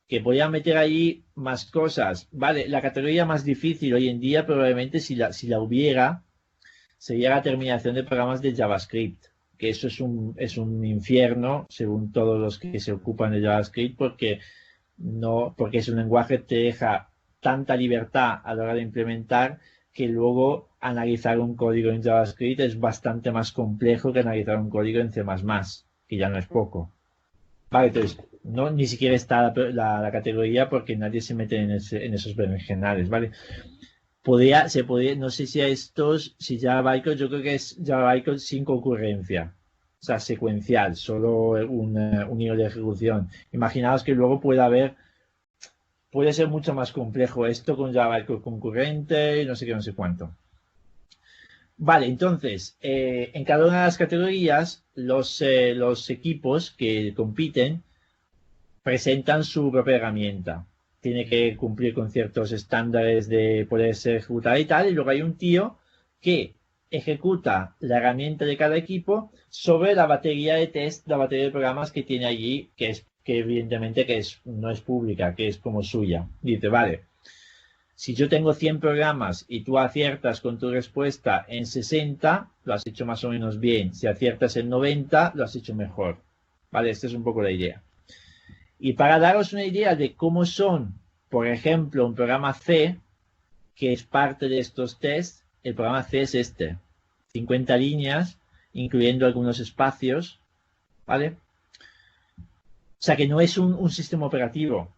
Que voy a meter ahí más cosas, ¿vale? La categoría más difícil hoy en día probablemente si la hubiera, sería la terminación de programas de JavaScript, que eso es un infierno según todos los que se ocupan de JavaScript porque es un lenguaje que te deja tanta libertad a la hora de implementar que luego analizar un código en JavaScript es bastante más complejo que analizar un código en C++, que ya no es poco. Vale, entonces, ni siquiera está la categoría porque nadie se mete en esos berenjenales, ¿vale? No sé si Java bytecode, yo creo que es Java bytecode sin concurrencia, o sea, secuencial, solo un hilo de ejecución. Imaginaos que luego puede ser mucho más complejo esto con Java bytecode concurrente y no sé qué, no sé cuánto. Vale, entonces, en cada una de las categorías, los equipos que compiten presentan su propia herramienta. Tiene que cumplir con ciertos estándares de poder ser ejecutada y tal, y luego hay un tío que ejecuta la herramienta de cada equipo sobre la batería de test, la batería de programas que tiene allí, que evidentemente no es pública, que es como suya. Dice, vale, si yo tengo 100 programas y tú aciertas con tu respuesta en 60, lo has hecho más o menos bien. Si aciertas en 90, lo has hecho mejor. Vale, esta es un poco la idea. Y para daros una idea de cómo son, por ejemplo, un programa C, que es parte de estos tests, el programa C es 50 líneas, incluyendo algunos espacios, ¿vale? O sea que no es un sistema operativo.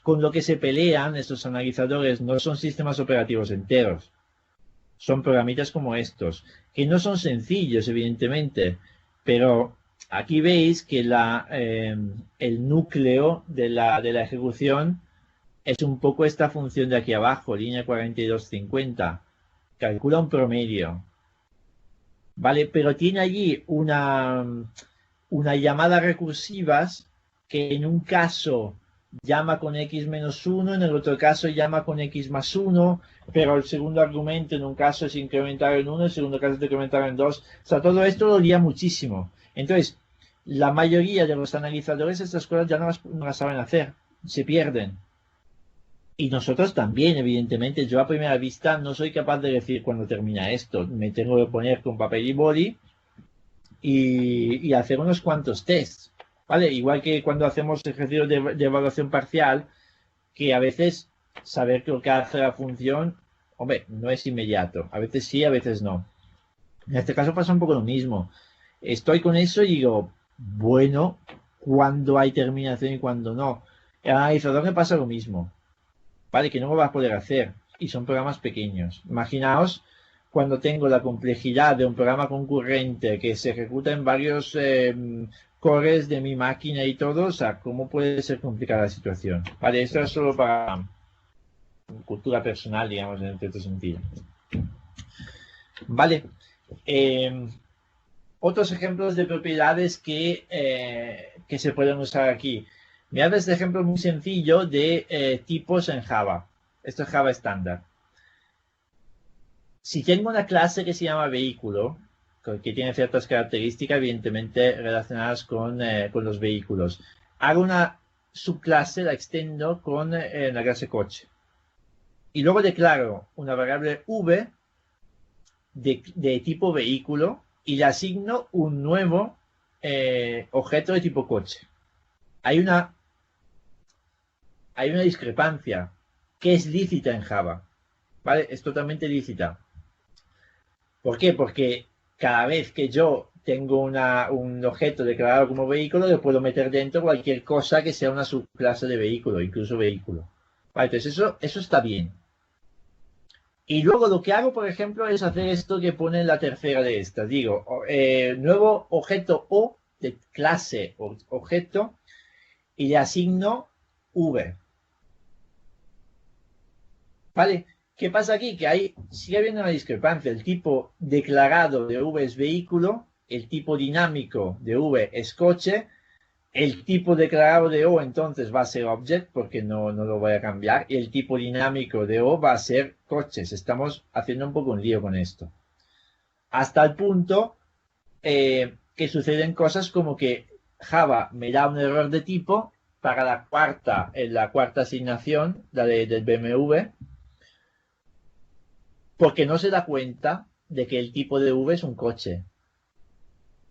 Con lo que se pelean estos analizadores no son sistemas operativos enteros. Son programitas como estos, que no son sencillos, evidentemente, pero aquí veis que el núcleo de la ejecución es un poco esta función de aquí abajo, línea 4250. Calcula un promedio, ¿vale? Pero tiene allí una llamada recursivas que en un caso llama con x menos 1, en el otro caso llama con x más 1, pero el segundo argumento en un caso es incrementar en 1, en el segundo caso es incrementar en 2. O sea, todo esto lo lía muchísimo. Entonces, la mayoría de los analizadores estas cosas ya no las saben hacer, se pierden. Y nosotros también, evidentemente. Yo a primera vista no soy capaz de decir cuándo termina esto. Me tengo que poner con papel y boli y hacer unos cuantos tests, ¿vale? Igual que cuando hacemos ejercicios de evaluación parcial, que a veces saber lo que hace la función, hombre, no es inmediato. A veces sí, a veces no. En este caso pasa un poco lo mismo. Estoy con eso y digo, bueno, ¿cuándo hay terminación y cuándo no? El analizador me pasa lo mismo, ¿vale? Que no lo va a poder hacer. Y son programas pequeños. Imaginaos cuando tengo la complejidad de un programa concurrente que se ejecuta en varios cores de mi máquina y todo, o sea, ¿cómo puede ser complicada la situación? Vale, esto es solo para cultura personal, digamos, en cierto sentido. Vale. Otros ejemplos de propiedades que se pueden usar aquí. Mirad este ejemplo muy sencillo de tipos en Java. Esto es Java estándar. Si tengo una clase que se llama vehículo, que tiene ciertas características evidentemente relacionadas con los vehículos, hago una subclase, la extiendo con la clase coche. Y luego declaro una variable v de tipo vehículo y le asigno un nuevo objeto de tipo coche. Hay una discrepancia que es lícita en Java, ¿vale? Es totalmente lícita. ¿Por qué? Porque cada vez que yo tengo un objeto declarado como vehículo, le puedo meter dentro cualquier cosa que sea una subclase de vehículo, incluso vehículo. Vale, entonces eso está bien. Y luego lo que hago, por ejemplo, es hacer esto que pone en la tercera de estas. Digo, nuevo objeto O de clase objeto y le asigno V. ¿Vale? ¿Qué pasa aquí? Que sigue habiendo una discrepancia. El tipo declarado de V es vehículo, el tipo dinámico de V es coche, el tipo declarado de O entonces va a ser object porque no lo voy a cambiar y el tipo dinámico de O va a ser coches. Estamos haciendo un poco un lío con esto. Hasta el punto que suceden cosas como que Java me da un error de tipo para la cuarta asignación, la del BMW, porque no se da cuenta de que el tipo de V es un coche.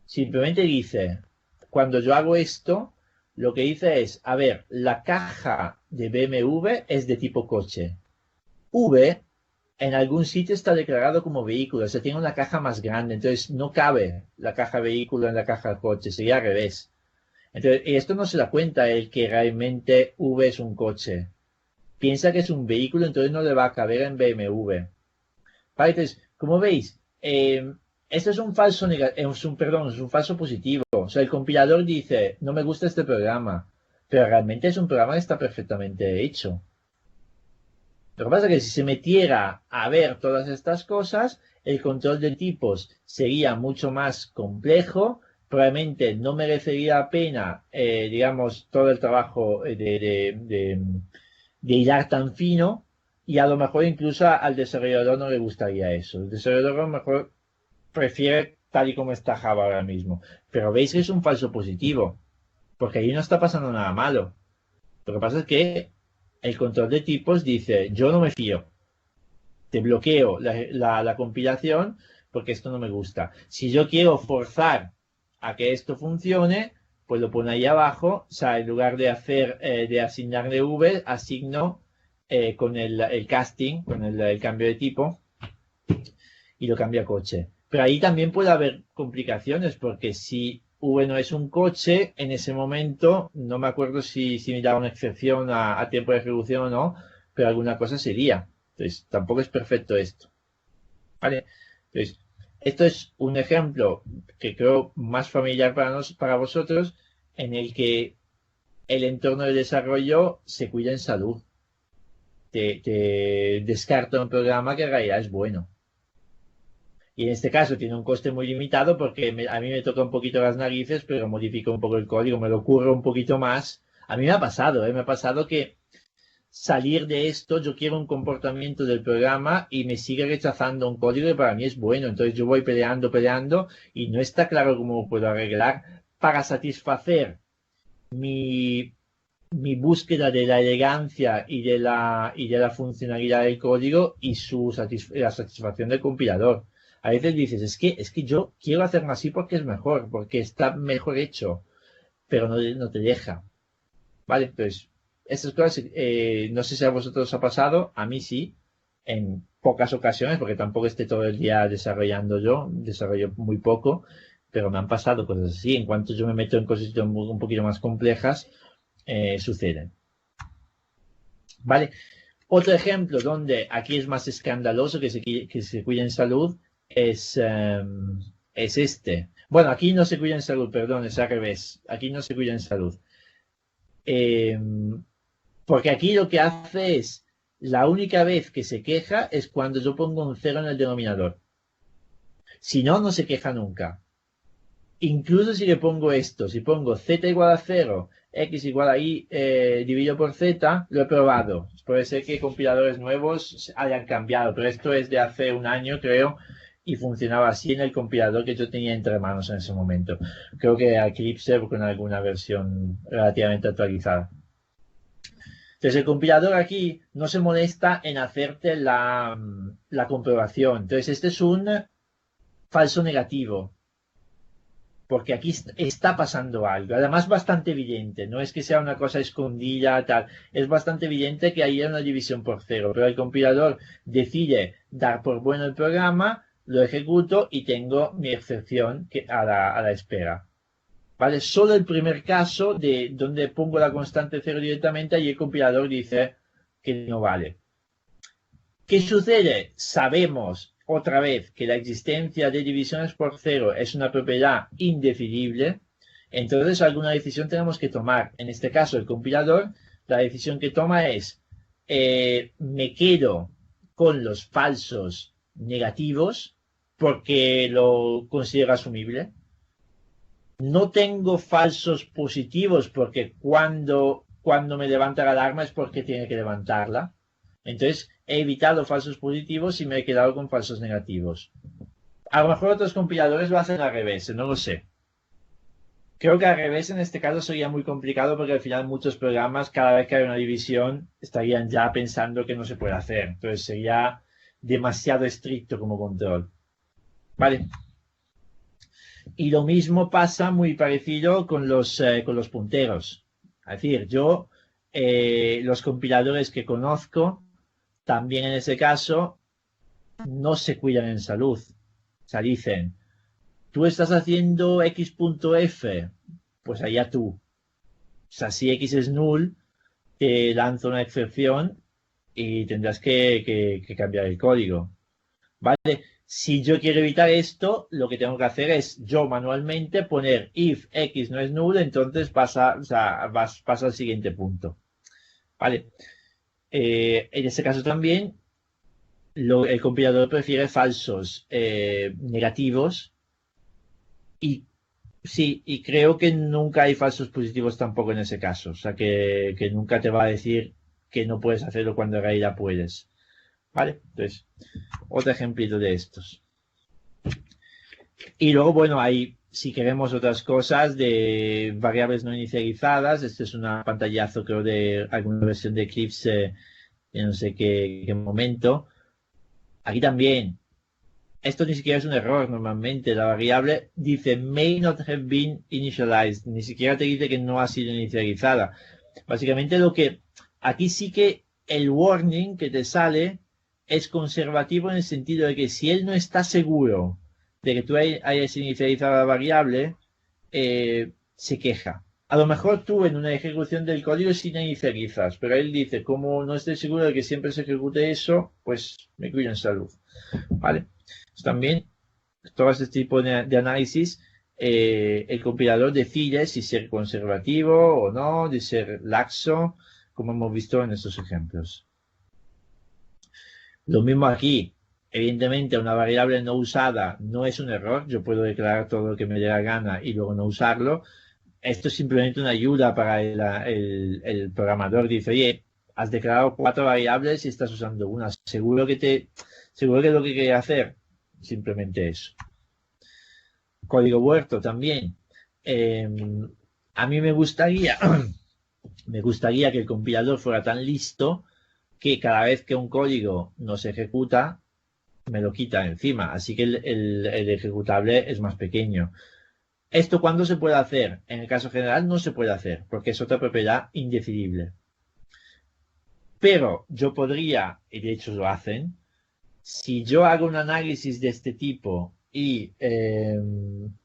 Simplemente dice, cuando yo hago esto, lo que dice es, a ver, la caja de BMW es de tipo coche. V en algún sitio está declarado como vehículo, o sea, tiene una caja más grande, entonces no cabe la caja vehículo en la caja coche, sería al revés. Entonces, esto no se da cuenta el que realmente V es un coche. Piensa que es un vehículo, entonces no le va a caber en BMW. Vale, entonces, como veis, esto es un falso es un falso positivo. O sea, el compilador dice, no me gusta este programa, pero realmente es un programa que está perfectamente hecho. Lo que pasa es que si se metiera a ver todas estas cosas, el control de tipos sería mucho más complejo, probablemente no merecería la pena, digamos, todo el trabajo de hilar tan fino, y a lo mejor incluso al desarrollador no le gustaría eso. El desarrollador a lo mejor prefiere tal y como está Java ahora mismo. Pero veis que es un falso positivo, porque ahí no está pasando nada malo. Lo que pasa es que el control de tipos dice, yo no me fío. Te bloqueo la compilación porque esto no me gusta. Si yo quiero forzar a que esto funcione, pues lo pone ahí abajo. O sea, en lugar de asignarle V, asigno con el casting, con el cambio de tipo, y lo cambio a coche. Pero ahí también puede haber complicaciones, porque si V no es un coche, en ese momento, no me acuerdo si me da una excepción a tiempo de ejecución o no, pero alguna cosa sería. Entonces, tampoco es perfecto esto. ¿Vale? Entonces, esto es un ejemplo que creo más familiar para vosotros, en el que el entorno de desarrollo se cuida en salud. Te descarta un programa que en realidad es bueno. Y en este caso tiene un coste muy limitado porque a mí me toca un poquito las narices, pero modifico un poco el código, me lo curro un poquito más. A mí me ha pasado que salir de esto, yo quiero un comportamiento del programa y me sigue rechazando un código que para mí es bueno. Entonces yo voy peleando y no está claro cómo lo puedo arreglar para satisfacer mi búsqueda de la elegancia y de la funcionalidad del código y la satisfacción del compilador. A veces dices, es que yo quiero hacerlo así porque es mejor, porque está mejor hecho, pero no te deja. ¿Vale? Entonces, estas cosas, no sé si a vosotros os ha pasado, a mí sí, en pocas ocasiones, porque tampoco esté todo el día desarrollando desarrollo muy poco, pero me han pasado cosas así. En cuanto yo me meto en cosas un poquito más complejas, suceden. ¿Vale? Otro ejemplo donde aquí es más escandaloso que se cuida en salud es este. Bueno, aquí no se cuida en salud, perdón, es al revés. Aquí no se cuida en salud. Porque aquí lo que hace es, la única vez que se queja es cuando yo pongo un 0 en el denominador. Si no, no se queja nunca. Incluso si le pongo esto, si pongo z igual a 0, x igual a y dividido por z, lo he probado. Puede ser que compiladores nuevos hayan cambiado, pero esto es de hace un año, creo, y funcionaba así en el compilador que yo tenía entre manos en ese momento. Creo que Eclipse con alguna versión relativamente actualizada. Entonces el compilador aquí no se molesta en hacerte la comprobación. Entonces este es un falso negativo. Porque aquí está pasando algo. Además bastante evidente. No es que sea una cosa escondida, tal. Es bastante evidente que hay una división por 0. Pero el compilador decide dar por bueno el programa, lo ejecuto y tengo mi excepción a la espera. ¿Vale? Solo el primer caso de donde pongo la constante 0 directamente, y el compilador dice que no vale. ¿Qué sucede? Sabemos otra vez que la existencia de divisiones por 0 es una propiedad indefinible. Entonces alguna decisión tenemos que tomar. En este caso el compilador, la decisión que toma es me quedo con los falsos negativos porque lo considero asumible. No tengo falsos positivos porque cuando me levanta la alarma es porque tiene que levantarla. Entonces he evitado falsos positivos y me he quedado con falsos negativos. A lo mejor otros compiladores lo hacen al revés, no lo sé. Creo que al revés en este caso sería muy complicado porque al final muchos programas, cada vez que hay una división, estarían ya pensando que no se puede hacer. Entonces sería demasiado estricto como control. Vale. Y lo mismo pasa muy parecido con los punteros. Es decir, yo, los compiladores que conozco, también en ese caso, no se cuidan en salud. O sea, dicen, tú estás haciendo x.f, pues allá tú. O sea, si x es null, te lanzo una excepción y tendrás que cambiar el código. ¿Vale? Si yo quiero evitar esto, lo que tengo que hacer es yo manualmente poner if x no es null, entonces pasa al siguiente punto. ¿Vale? En este caso también el compilador prefiere falsos negativos y sí, y creo que nunca hay falsos positivos tampoco en ese caso. O sea que nunca te va a decir que no puedes hacerlo cuando en realidad puedes. ¿Vale? Entonces, otro ejemplito de estos. Y luego, bueno, hay, si queremos otras cosas de variables no inicializadas, este es una pantallazo, creo, de alguna versión de Eclipse, en no sé qué momento. Aquí también, esto ni siquiera es un error normalmente, la variable dice may not have been initialized, ni siquiera te dice que no ha sido inicializada. Básicamente aquí sí que el warning que te sale es conservativo en el sentido de que si él no está seguro de que tú hayas inicializado la variable, se queja. A lo mejor tú en una ejecución del código sí la inicializas, pero él dice, como no estoy seguro de que siempre se ejecute eso, pues me cuido en salud. ¿Vale? Pues también, todo este tipo de análisis, el compilador decide si ser conservativo o no, de ser laxo, como hemos visto en estos ejemplos. Lo mismo aquí. Evidentemente, una variable no usada no es un error. Yo puedo declarar todo lo que me dé la gana y luego no usarlo. Esto es simplemente una ayuda para el programador. Dice, oye, has declarado 4 variables y estás usando una. Seguro que es lo que quería hacer. Simplemente eso. Código huerto también. A mí me gustaría que el compilador fuera tan listo que cada vez que un código no se ejecuta, me lo quita encima. Así que el ejecutable es más pequeño. ¿Esto cuándo se puede hacer? En el caso general no se puede hacer, porque es otra propiedad indecidible. Pero yo podría, y de hecho lo hacen, si yo hago un análisis de este tipo y en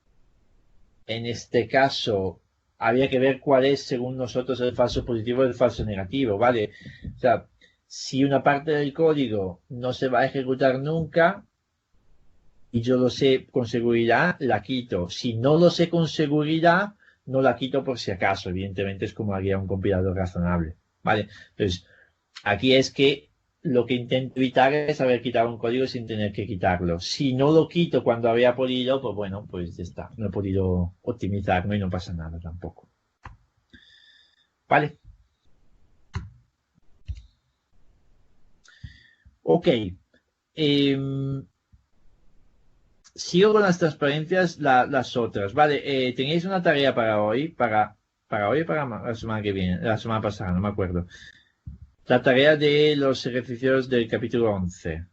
este caso había que ver cuál es, según nosotros, el falso positivo y el falso negativo, ¿vale? O sea, si una parte del código no se va a ejecutar nunca, y yo lo sé con seguridad, la quito. Si no lo sé con seguridad, no la quito por si acaso. Evidentemente es como haría un compilador razonable, ¿vale? Entonces, aquí es que lo que intento evitar es haber quitado un código sin tener que quitarlo. Si no lo quito cuando había podido, pues bueno, pues ya está. No he podido optimizarlo y no pasa nada tampoco. ¿Vale? Ok. Sigo con las transparencias, las otras. Vale, tenéis una tarea para hoy, para hoy o para la semana que viene, la semana pasada, no me acuerdo. La tarea de los ejercicios del capítulo 11.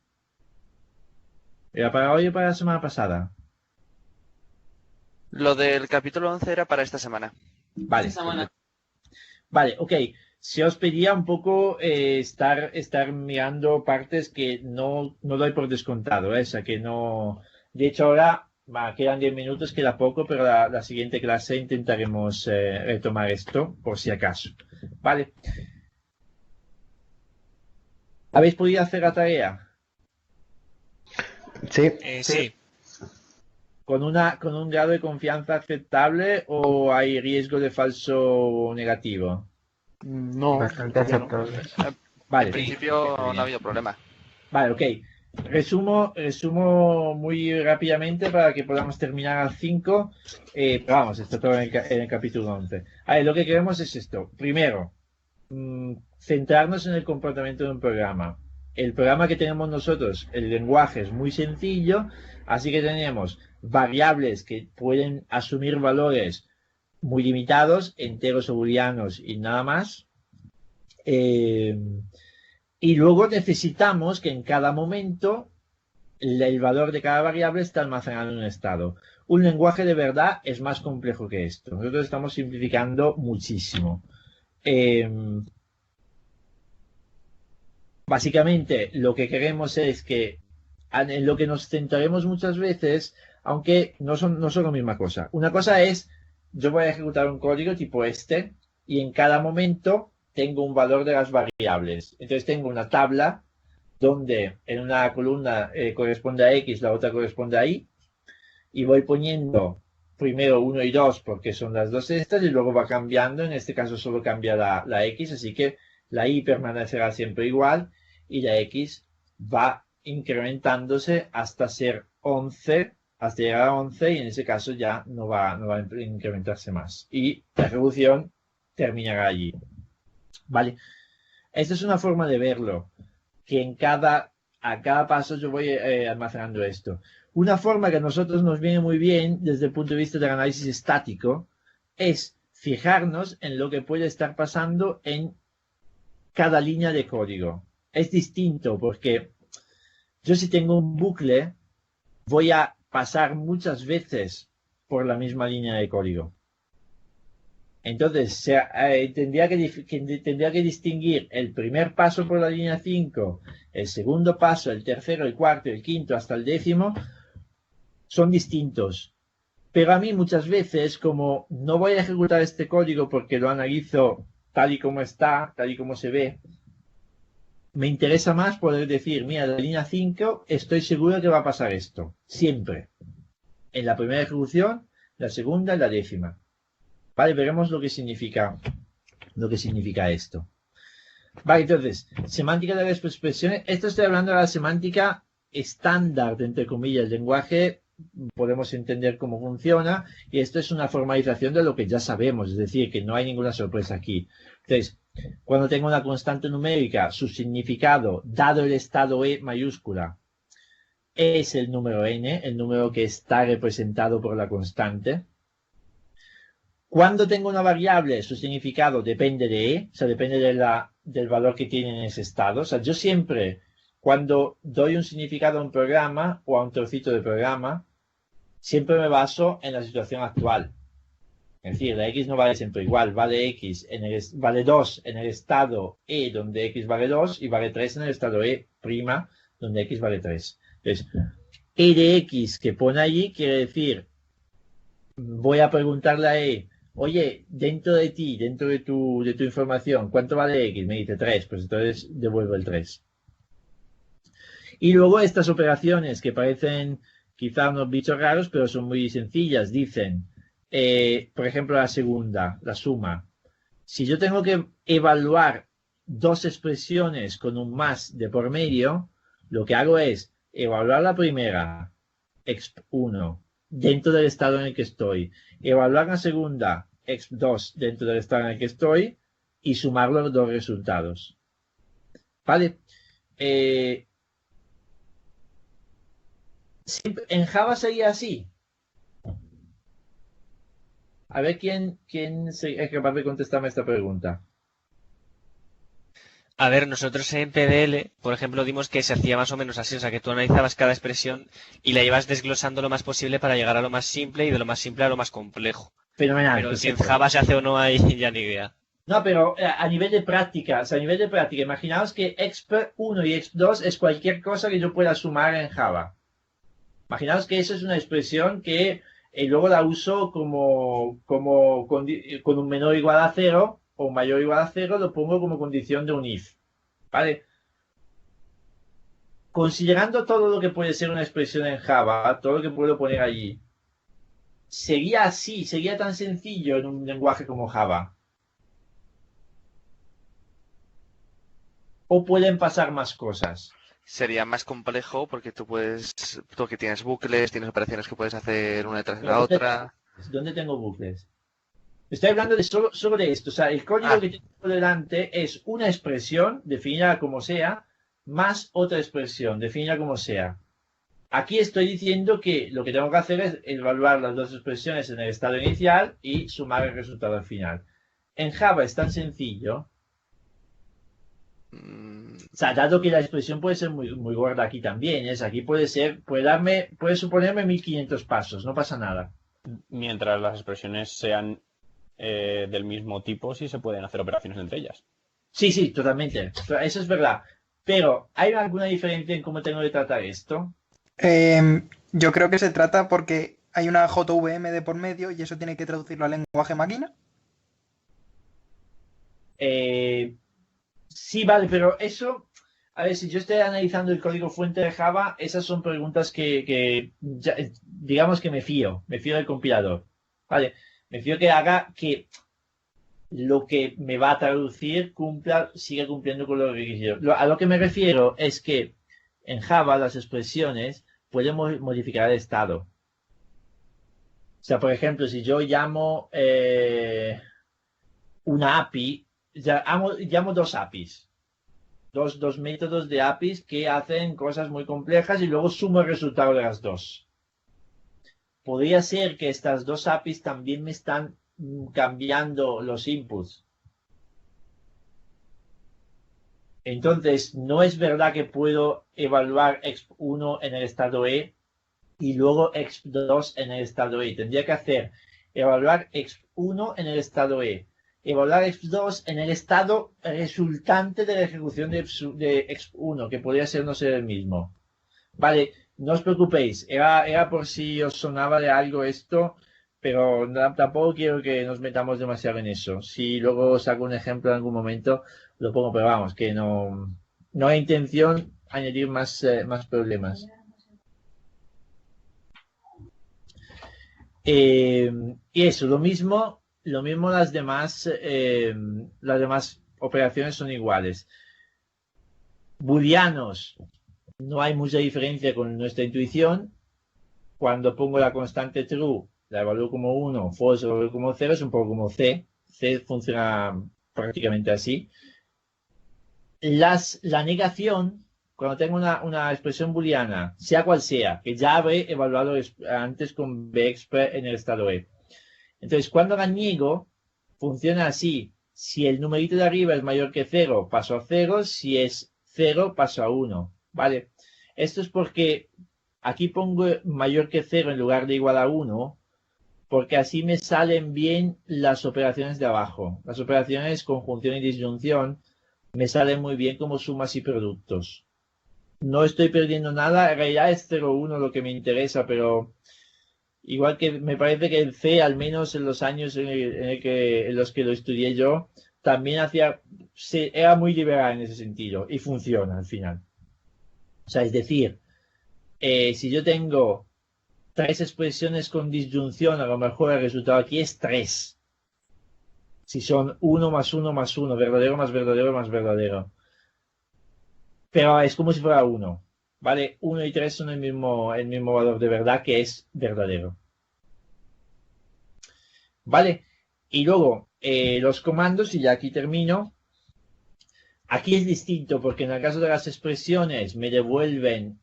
¿Era para hoy o para la semana pasada? Lo del capítulo 11 era para esta semana. Vale. Esta semana. Vale, ok. Si os pedía un poco estar mirando partes que no doy por descontado, o sea, que no... De hecho, ahora quedan 10 minutos, queda poco, pero la siguiente clase intentaremos retomar esto, por si acaso. Vale. ¿Habéis podido hacer la tarea? Sí. Sí. ¿Con un grado de confianza aceptable o hay riesgo de falso negativo? No. Bastante aceptable. Vale. En principio no ha habido problema. Vale, ok. Resumo muy rápidamente para que podamos terminar al 5. Pero vamos, está todo en el capítulo 11. A ver, lo que queremos es esto. Primero, centrarnos en el comportamiento de un programa. El programa que tenemos nosotros, el lenguaje es muy sencillo, así que tenemos variables que pueden asumir valores muy limitados, enteros o booleanos y nada más. Y luego necesitamos que en cada momento el valor de cada variable está almacenado en un estado. Un lenguaje de verdad es más complejo que esto. Nosotros estamos simplificando muchísimo. Básicamente lo que queremos es que en lo que nos centraremos muchas veces, aunque no son la misma cosa. Una cosa es, yo voy a ejecutar un código tipo este y en cada momento tengo un valor de las variables. Entonces tengo una tabla donde en una columna corresponde a X, la otra corresponde a Y, y voy poniendo primero 1 y 2 porque son las dos estas y luego va cambiando. En este caso solo cambia la X, así que la Y permanecerá siempre igual y la X va incrementándose hasta ser 11, hasta llegar a 11 y en ese caso ya no va a incrementarse más. Y la ejecución terminará allí. Vale, esta es una forma de verlo, que a cada paso yo voy almacenando esto. Una forma que a nosotros nos viene muy bien desde el punto de vista del análisis estático es fijarnos en lo que puede estar pasando en cada línea de código. Es distinto porque yo si tengo un bucle voy a pasar muchas veces por la misma línea de código. Entonces, tendría que distinguir el primer paso por la línea 5, el segundo paso, el tercero, el cuarto, el quinto, hasta el 10º, son distintos. Pero a mí muchas veces, como no voy a ejecutar este código porque lo analizo tal y como está, tal y como se ve, me interesa más poder decir, mira, la línea 5 estoy seguro que va a pasar esto, siempre. En la primera ejecución, la segunda y la décima. Vale, veremos lo que significa esto. Vale, entonces, semántica de las expresiones. Esto estoy hablando de la semántica estándar, entre comillas, el lenguaje. Podemos entender cómo funciona, y esto es una formalización de lo que ya sabemos, es decir, que no hay ninguna sorpresa aquí. Entonces, cuando tengo una constante numérica, su significado, dado el estado E mayúscula, es el número n, el número que está representado por la constante. Cuando tengo una variable, su significado depende de E, o sea, depende del valor que tiene en ese estado. O sea, yo siempre, cuando doy un significado a un programa o a un trocito de programa, siempre me baso en la situación actual. Es decir, la x no vale siempre igual, vale 2 en el estado E donde x vale 2 y vale 3 en el estado E' donde x vale 3. Entonces, E de x que pone allí quiere decir, voy a preguntarle a E, oye, dentro de ti, dentro de tu información, ¿cuánto vale x? Me dice 3, pues entonces devuelvo el 3. Y luego estas operaciones que parecen quizá unos bichos raros, pero son muy sencillas, dicen, por ejemplo, la segunda, la suma. Si yo tengo que evaluar dos expresiones con un más de por medio, lo que hago es evaluar la primera, exp1, dentro del estado en el que estoy, evaluar la segunda, exp2, dentro del estado en el que estoy, y sumar los dos resultados. ¿Vale? En Java sería así. A ver quién es capaz de contestarme esta pregunta. A ver, nosotros en PDL, por ejemplo, dimos que se hacía más o menos así, o sea, que tú analizabas cada expresión y la ibas desglosando lo más posible para llegar a lo más simple y de lo más simple a lo más complejo. Fenomenal. Pero si en Perfecto. Java se hace o no hay ya ni idea. No, pero a nivel de práctica, o sea, a nivel de práctica, imaginaos que exp1 y exp2 es cualquier cosa que yo pueda sumar en Java. Imaginaos que eso es una expresión que luego la uso con un menor o igual a 0 o un mayor o igual a 0, lo pongo como condición de un if. ¿Vale? Considerando todo lo que puede ser una expresión en Java, todo lo que puedo poner allí, sería así, sería tan sencillo en un lenguaje como Java. ¿O pueden pasar más cosas? Sería más complejo porque tú que tienes bucles, tienes operaciones que puedes hacer una detrás de la otra. ¿Dónde tengo bucles? Estoy hablando de solo de esto. O sea, el código que tengo por delante es una expresión, definida como sea, más otra expresión, definida como sea. Aquí estoy diciendo que lo que tengo que hacer es evaluar las dos expresiones en el estado inicial y sumar el resultado al final. En Java es tan sencillo. O sea, dado que la expresión puede ser muy, muy gorda aquí también, aquí puede suponerme 1500 pasos, no pasa nada. Mientras las expresiones sean del mismo tipo, sí se pueden hacer operaciones entre ellas. Sí, totalmente. Eso es verdad. Pero, ¿hay alguna diferencia en cómo tengo que tratar esto? Yo creo que se trata porque hay una JVM de por medio y eso tiene que traducirlo al lenguaje máquina. Sí, vale, pero eso, a ver, si yo estoy analizando el código fuente de Java, esas son preguntas que digamos que me fío del compilador. Vale, me fío que haga que lo que me va a traducir siga cumpliendo con lo que quiero. A lo que me refiero es que en Java las expresiones pueden modificar el estado. O sea, por ejemplo, si yo llamo una API, llamo dos APIs. Dos métodos de APIs que hacen cosas muy complejas y luego sumo el resultado de las dos. Podría ser que estas dos APIs también me están cambiando los inputs. Entonces, no es verdad que puedo evaluar exp1 en el estado E y luego exp2 en el estado E. Tendría que hacer evaluar exp1 en el estado E, evaluar exp2 en el estado resultante de la ejecución de exp1, que podría ser no ser el mismo. Vale, No os preocupéis, era por si os sonaba de algo esto, pero tampoco quiero que nos metamos demasiado en eso. Si luego saco un ejemplo en algún momento, lo pongo, pero vamos, que no hay intención añadir más problemas. Y eso, lo mismo las demás operaciones son iguales. Booleanos, no hay mucha diferencia con nuestra intuición. Cuando pongo la constante true, la evalúo como 1, false la evalúo como 0, es un poco como C. C funciona prácticamente así. La negación, cuando tengo una expresión booleana, sea cual sea, que ya habré evaluado antes con bexp en el estado E. Entonces, cuando la niego, funciona así. Si el numerito de arriba es mayor que 0, paso a 0. Si es 0, paso a 1. ¿Vale? Esto es porque aquí pongo mayor que 0 en lugar de igual a 1, porque así me salen bien las operaciones de abajo. Las operaciones conjunción y disyunción me salen muy bien como sumas y productos. No estoy perdiendo nada, en realidad es 0,1 lo que me interesa, pero igual que me parece que el C, al menos en los años en los que lo estudié yo, también era muy liberal en ese sentido y funciona al final. O sea, es decir, si yo tengo 3 expresiones con disyunción, a lo mejor el resultado aquí es 3. Si son 1 más 1 más 1, verdadero más verdadero más verdadero. Pero es como si fuera 1. ¿Vale? 1 y 3 son el mismo valor de verdad, que es verdadero. ¿Vale? Y luego, los comandos, y ya aquí termino. Aquí es distinto, porque en el caso de las expresiones me devuelven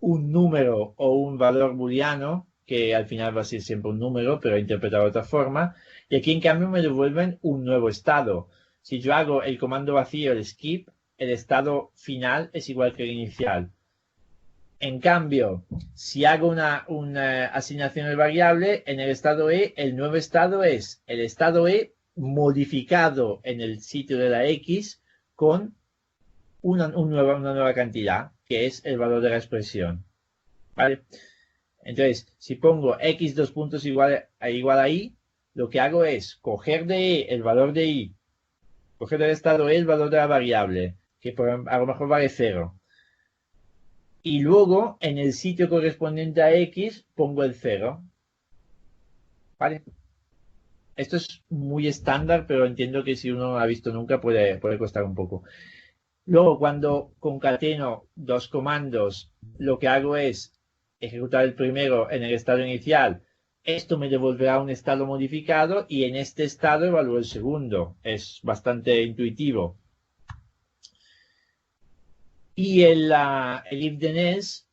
un número o un valor booleano, que al final va a ser siempre un número, pero interpretado de otra forma. Y aquí, en cambio, me devuelven un nuevo estado. Si yo hago el comando vacío, el skip, el estado final es igual que el inicial. En cambio, si hago una asignación de variable, en el estado E, el nuevo estado es el estado E modificado en el sitio de la X con una nueva cantidad, que es el valor de la expresión. ¿Vale? Entonces, si pongo X dos puntos igual a Y, lo que hago es coger de E el valor de Y, coger del estado E el valor de la variable, que a lo mejor vale 0. Y luego, en el sitio correspondiente a X, pongo el 0. ¿Vale? Esto es muy estándar, pero entiendo que si uno no lo ha visto nunca puede costar un poco. Luego, cuando concateno dos comandos, lo que hago es ejecutar el primero en el estado inicial. Esto me devolverá un estado modificado y en este estado evalúo el segundo. Es bastante intuitivo. Y el if then else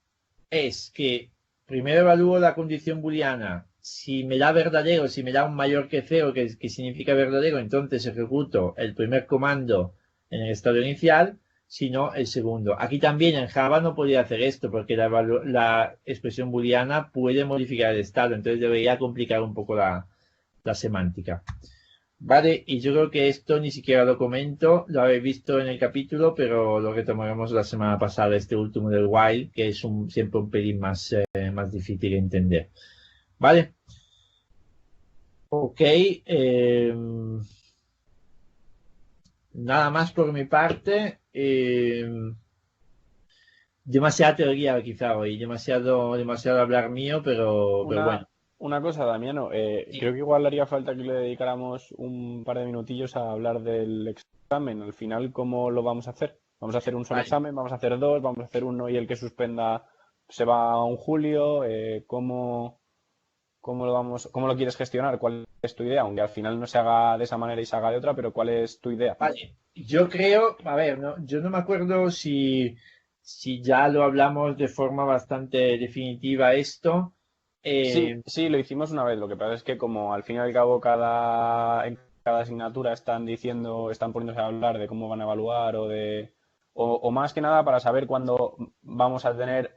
es que primero evalúo la condición booleana. Si me da verdadero, si me da un mayor que 0, que significa verdadero, entonces ejecuto el primer comando en el estado inicial, si no el segundo. Aquí también en Java no podía hacer esto porque la expresión booleana puede modificar el estado, entonces debería complicar un poco la semántica. Vale, y yo creo que esto ni siquiera lo comento, lo habéis visto en el capítulo, pero lo retomaremos la semana pasada, este último del while, que es siempre un pelín más difícil de entender. Vale. Ok. Nada más por mi parte. Demasiada teoría quizá hoy, demasiado hablar mío, pero bueno. Una cosa, Damiano, creo que igual haría falta que le dedicáramos un par de minutillos a hablar del examen. Al final, ¿cómo lo vamos a hacer? ¿Vamos a hacer un solo examen? ¿Vamos a hacer dos? ¿Vamos a hacer uno y el que suspenda se va a un julio? ¿Cómo lo quieres gestionar? ¿Cuál es tu idea? Aunque al final no se haga de esa manera y se haga de otra, pero ¿cuál es tu idea? Vale, yo creo, a ver, yo no me acuerdo si ya lo hablamos de forma bastante definitiva esto. Sí, lo hicimos una vez. Lo que pasa es que como al fin y al cabo en cada asignatura están poniéndose a hablar de cómo van a evaluar o más que nada para saber cuándo vamos a tener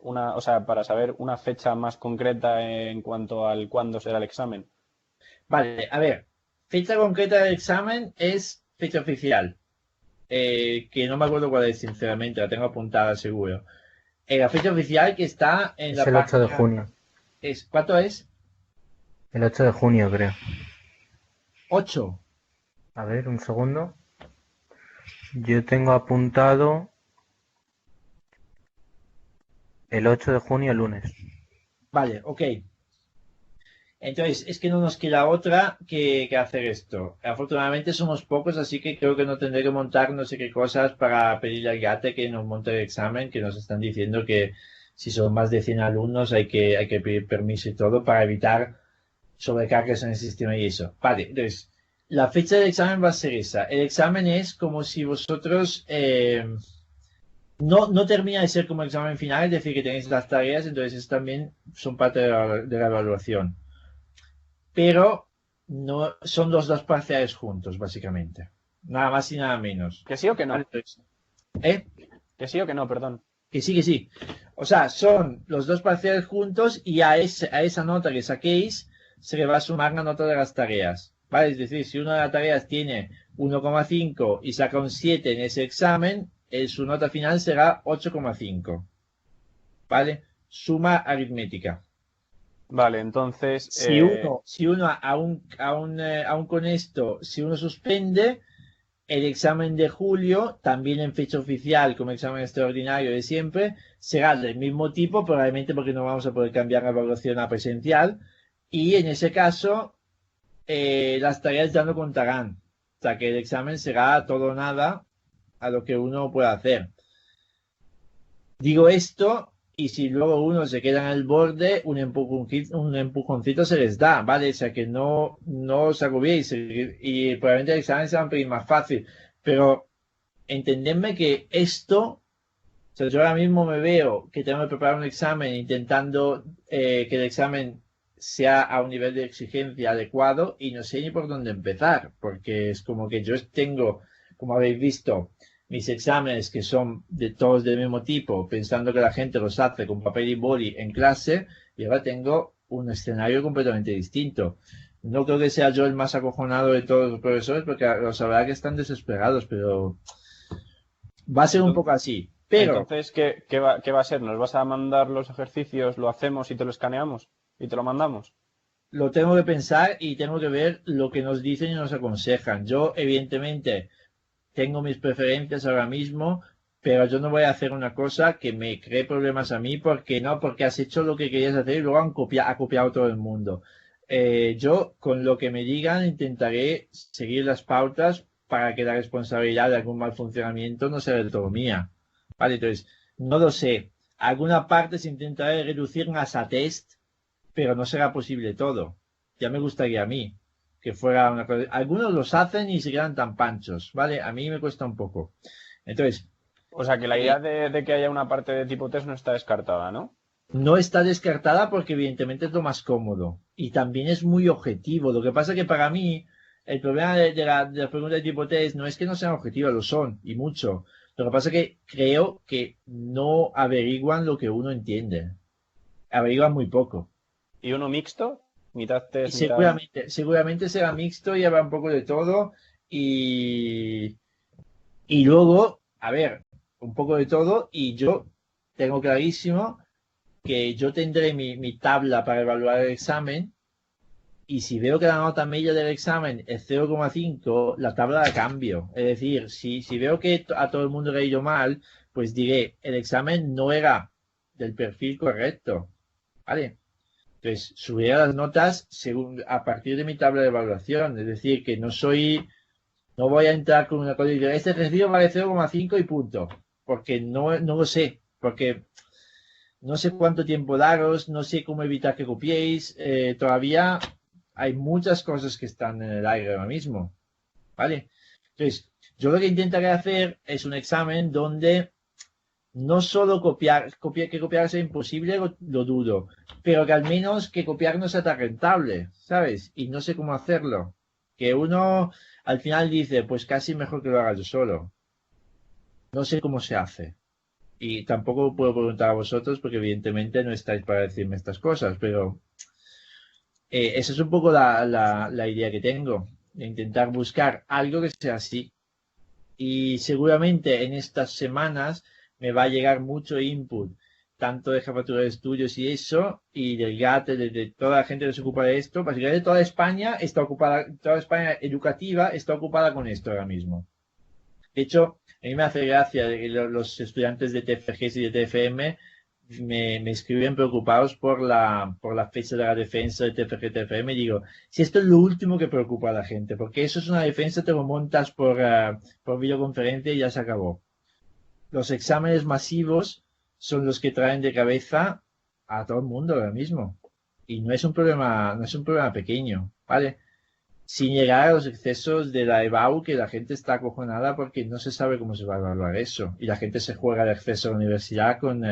para saber una fecha más concreta en cuanto al cuándo será el examen. Vale, a ver, fecha concreta del examen es fecha oficial, que no me acuerdo cuál es, sinceramente, la tengo apuntada seguro. la fecha oficial que está en la Es el 8 de página. junio. ¿Cuánto es? El 8 de junio, creo. 8. A ver, un segundo. Yo tengo apuntado el 8 de junio, lunes. Vale, ok. Entonces, es que no nos queda otra que hacer esto. Afortunadamente somos pocos, así que creo que no tendré que montar no sé qué cosas para pedirle al GATE que nos monte el examen, que nos están diciendo que si son más de 100 alumnos hay que pedir permiso y todo para evitar sobrecargas en el sistema y eso. Vale, entonces, la fecha del examen va a ser esa. El examen es como si vosotros... no termina de ser como examen final, es decir, que tenéis las tareas, entonces también son parte de la evaluación. Pero no son los dos parciales juntos, básicamente. Nada más y nada menos. ¿Que sí o que no? ¿Eh? ¿Que sí o que no? Perdón. Que sí, que sí. O sea, son los dos parciales juntos y a esa nota que saquéis se le va a sumar la nota de las tareas. ¿Vale? Es decir, si una de las tareas tiene 1,5 y saca un 7 en ese examen, su nota final será 8,5. ¿Vale? Suma aritmética. Vale, entonces... Si uno aún con esto, si uno suspende, el examen de julio, también en fecha oficial como examen extraordinario de siempre, será del mismo tipo, probablemente porque no vamos a poder cambiar la evaluación a presencial, y en ese caso las tareas ya no contarán. O sea que el examen será todo o nada a lo que uno pueda hacer. Digo esto, y si luego uno se queda en el borde, un empujoncito se les da, ¿vale? O sea que no os agobiéis, y probablemente el examen sea un pelín más fácil, pero entendedme que esto, o sea, yo ahora mismo me veo que tengo que preparar un examen intentando que el examen sea a un nivel de exigencia adecuado y no sé ni por dónde empezar, porque es como que yo tengo, como habéis visto, mis exámenes que son todos del mismo tipo, pensando que la gente los hace con papel y boli en clase, y ahora tengo un escenario completamente distinto. No creo que sea yo el más acojonado de todos los profesores, porque los verdad que están desesperados, pero va a ser un poco así. Pero entonces, ¿qué va a ser? ¿Nos vas a mandar los ejercicios, lo hacemos y te lo escaneamos y te lo mandamos? Lo tengo que pensar y tengo que ver lo que nos dicen y nos aconsejan. Yo, evidentemente, tengo mis preferencias ahora mismo, pero yo no voy a hacer una cosa que me cree problemas a mí, porque has hecho lo que querías hacer y luego ha copiado todo el mundo. Yo, con lo que me digan, intentaré seguir las pautas para que la responsabilidad de algún mal funcionamiento no sea del todo mía. Vale, entonces, no lo sé. Alguna parte se intentará reducir más a test, pero no será posible todo. Ya me gustaría a mí que fuera una cosa. Algunos los hacen y se quedan tan panchos, ¿vale? A mí me cuesta un poco. Entonces, o sea, que la idea de que haya una parte de tipo test no está descartada, ¿no? No está descartada porque evidentemente es lo más cómodo y también es muy objetivo. Lo que pasa es que para mí el problema de las preguntas de tipo test no es que no sean objetivas, lo son y mucho. Lo que pasa es que creo que no averiguan lo que uno entiende. Averiguan muy poco. ¿Y uno mixto? ¿Mitad test, seguramente será mixto y habrá un poco de todo. Y luego, a ver, un poco de todo. Y yo tengo clarísimo que yo tendré mi tabla para evaluar el examen. Y si veo que la nota media del examen es 0,5, la tabla la cambio. Es decir, si veo que a todo el mundo le ha ido mal, pues diré, el examen no era del perfil correcto. ¿Vale? Entonces, subiré las notas a partir de mi tabla de evaluación. Es decir, que no voy a entrar con una cosa y decir, este ejercicio vale 0,5 y punto. Porque no lo sé. Porque no sé cuánto tiempo daros, no sé cómo evitar que copiéis. Todavía hay muchas cosas que están en el aire ahora mismo. ¿Vale? Entonces, yo lo que intentaré hacer es un examen donde no solo que copiar sea imposible, lo dudo, pero que al menos que copiar no sea tan rentable, ¿sabes? Y no sé cómo hacerlo. Que uno al final dice, pues casi mejor que lo haga yo solo. No sé cómo se hace. Y tampoco puedo preguntar a vosotros porque evidentemente no estáis para decirme estas cosas, pero esa es un poco la idea que tengo, de intentar buscar algo que sea así. Y seguramente en estas semanas me va a llegar mucho input tanto de jefatura de estudios y eso, y del GATE, de toda la gente que se ocupa de esto, básicamente toda España está ocupada, toda España educativa está ocupada con esto ahora mismo. De hecho, a mí me hace gracia que los estudiantes de TFGs y de TFM me escriben preocupados por la fecha de la defensa de TFG TFM y digo, si esto es lo último que preocupa a la gente, porque eso es una defensa, te lo montas por videoconferencia y ya se acabó. Los exámenes masivos son los que traen de cabeza a todo el mundo ahora mismo. Y no es un problema pequeño, ¿vale? Sin llegar a los excesos de la EBAU, que la gente está acojonada porque no se sabe cómo se va a evaluar eso. Y la gente se juega el acceso a la universidad con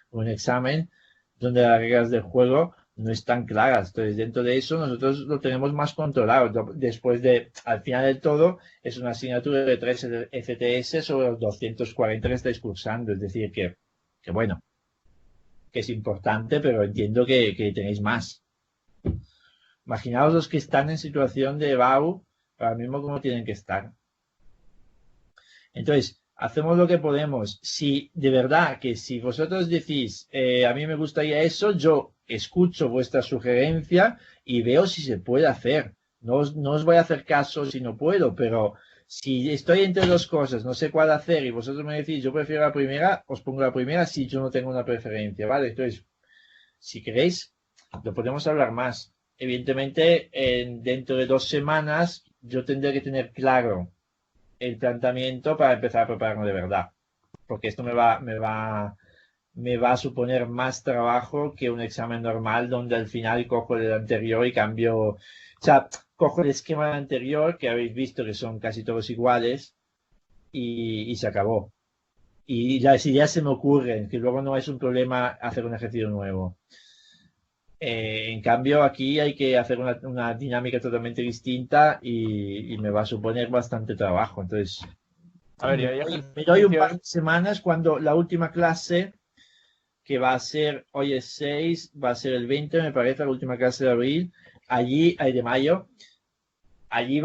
un examen donde las reglas del juego no están claras. Entonces, dentro de eso, nosotros lo tenemos más controlado. Después de, al final del todo, es una asignatura de 3 FTS sobre los 240 que estáis cursando. Es decir, que bueno, que es importante, pero entiendo que tenéis más. Imaginaos los que están en situación de EBAU, ahora mismo cómo tienen que estar. Entonces, hacemos lo que podemos. Si de verdad que si vosotros decís, a mí me gustaría eso, yo escucho vuestra sugerencia y veo si se puede hacer. No os voy a hacer caso si no puedo, pero si estoy entre dos cosas, no sé cuál hacer y vosotros me decís, yo prefiero la primera, os pongo la primera si yo no tengo una preferencia, ¿vale? Entonces, si queréis, lo podemos hablar más. Evidentemente, dentro de 2 semanas, yo tendré que tener claro el planteamiento para empezar a prepararme de verdad. Porque esto me va a suponer más trabajo que un examen normal donde al final cojo el anterior y cambio. O sea, cojo el esquema del anterior, que habéis visto que son casi todos iguales, y se acabó. Y las ideas se me ocurren, que luego no es un problema hacer un ejercicio nuevo. En cambio, aquí hay que hacer una dinámica totalmente distinta y me va a suponer bastante trabajo. Entonces, A ver, me doy un par de semanas cuando la última clase, que va a ser, hoy es 6, va a ser el 20, me parece, la última clase de abril, allí, de mayo, allí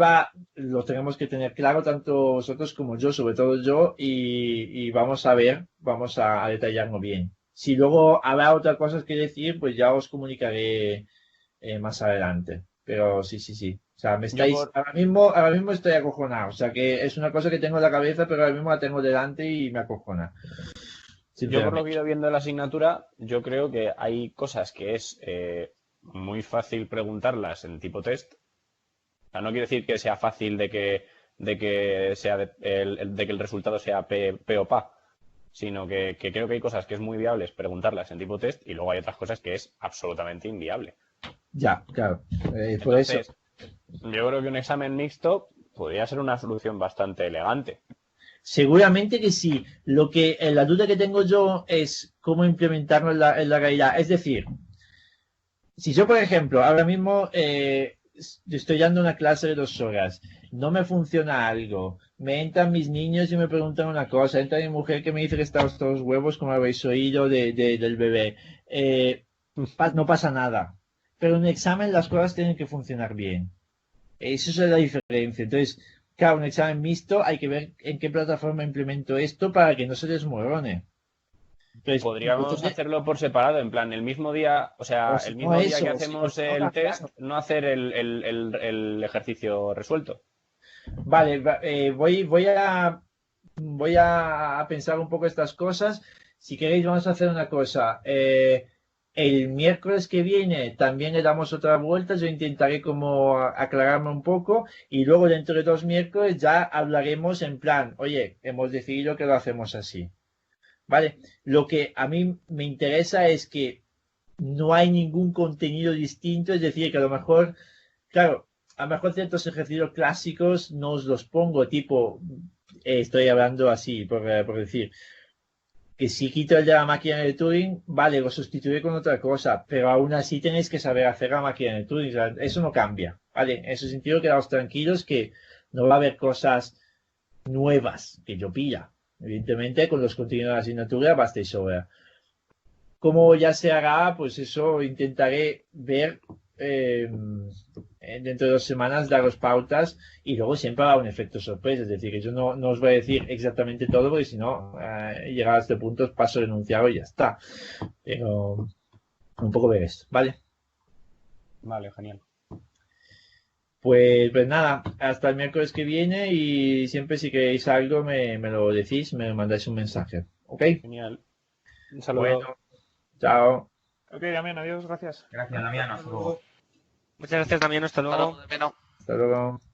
lo tenemos que tener claro, tanto vosotros como yo, sobre todo yo, y vamos a ver, vamos a detallarlo bien. Si luego habrá otras cosas que decir, pues ya os comunicaré más adelante. Pero sí. O sea, ahora mismo estoy acojonado. O sea, que es una cosa que tengo en la cabeza, pero ahora mismo la tengo delante y me acojona. Yo por lo que he ido viendo en la asignatura, yo creo que hay cosas que es muy fácil preguntarlas en tipo test. O sea, no quiere decir que sea fácil de que el resultado sea P o PA, sino que creo que hay cosas que es muy viables preguntarlas en tipo test y luego hay otras cosas que es absolutamente inviable. Ya, claro. Por Entonces, eso. Yo creo que un examen mixto podría ser una solución bastante elegante. Seguramente que sí. La duda que tengo yo es cómo implementarlo en la realidad. Es decir, si yo, por ejemplo, ahora mismo estoy dando una clase de 2 horas, no me funciona algo, me entran mis niños y me preguntan una cosa, entra mi mujer que me dice que está hasta los huevos, como habéis oído, del bebé. No pasa nada. Pero en un examen las cosas tienen que funcionar bien. Eso es la diferencia. Entonces, claro, un examen mixto hay que ver en qué plataforma implemento esto para que no se desmorone. Entonces, podríamos hacerlo por separado, en plan, el mismo día, o sea, el mismo día que hacemos el test, no hacer el ejercicio resuelto. Vale, voy a pensar un poco estas cosas. Si queréis, vamos a hacer una cosa. El miércoles que viene también le damos otra vuelta. Yo intentaré como aclararme un poco y luego dentro de 2 miércoles ya hablaremos en plan, oye, hemos decidido que lo hacemos así. Vale, lo que a mí me interesa es que no hay ningún contenido distinto, es decir, que a lo mejor, claro, a lo mejor ciertos ejercicios clásicos no os los pongo, tipo, estoy hablando así, por decir, que si quito el de la máquina de Turing, vale, lo sustituiré con otra cosa, pero aún así tenéis que saber hacer la máquina de Turing, o sea, eso no cambia, ¿vale? En ese sentido, quedaos tranquilos que no va a haber cosas nuevas que yo pilla. Evidentemente, con los contenidos de la asignatura basta y sobra. ¿Cómo ya se hará? Pues eso intentaré ver dentro de 2 semanas daros pautas y luego siempre habrá un efecto sorpresa. Es decir, que yo no os voy a decir exactamente todo porque si no, llegar a este punto os paso el enunciado y ya está. Pero un poco ver esto, ¿vale? Vale, genial. Pues nada, hasta el miércoles que viene y siempre si queréis algo me lo decís, me mandáis un mensaje, ¿ok? Genial. Un saludo. Bueno, chao. Ok, Damián, adiós, gracias. Gracias, Damián. Hasta luego. Muchas gracias, Damián. Hasta luego. Hasta luego.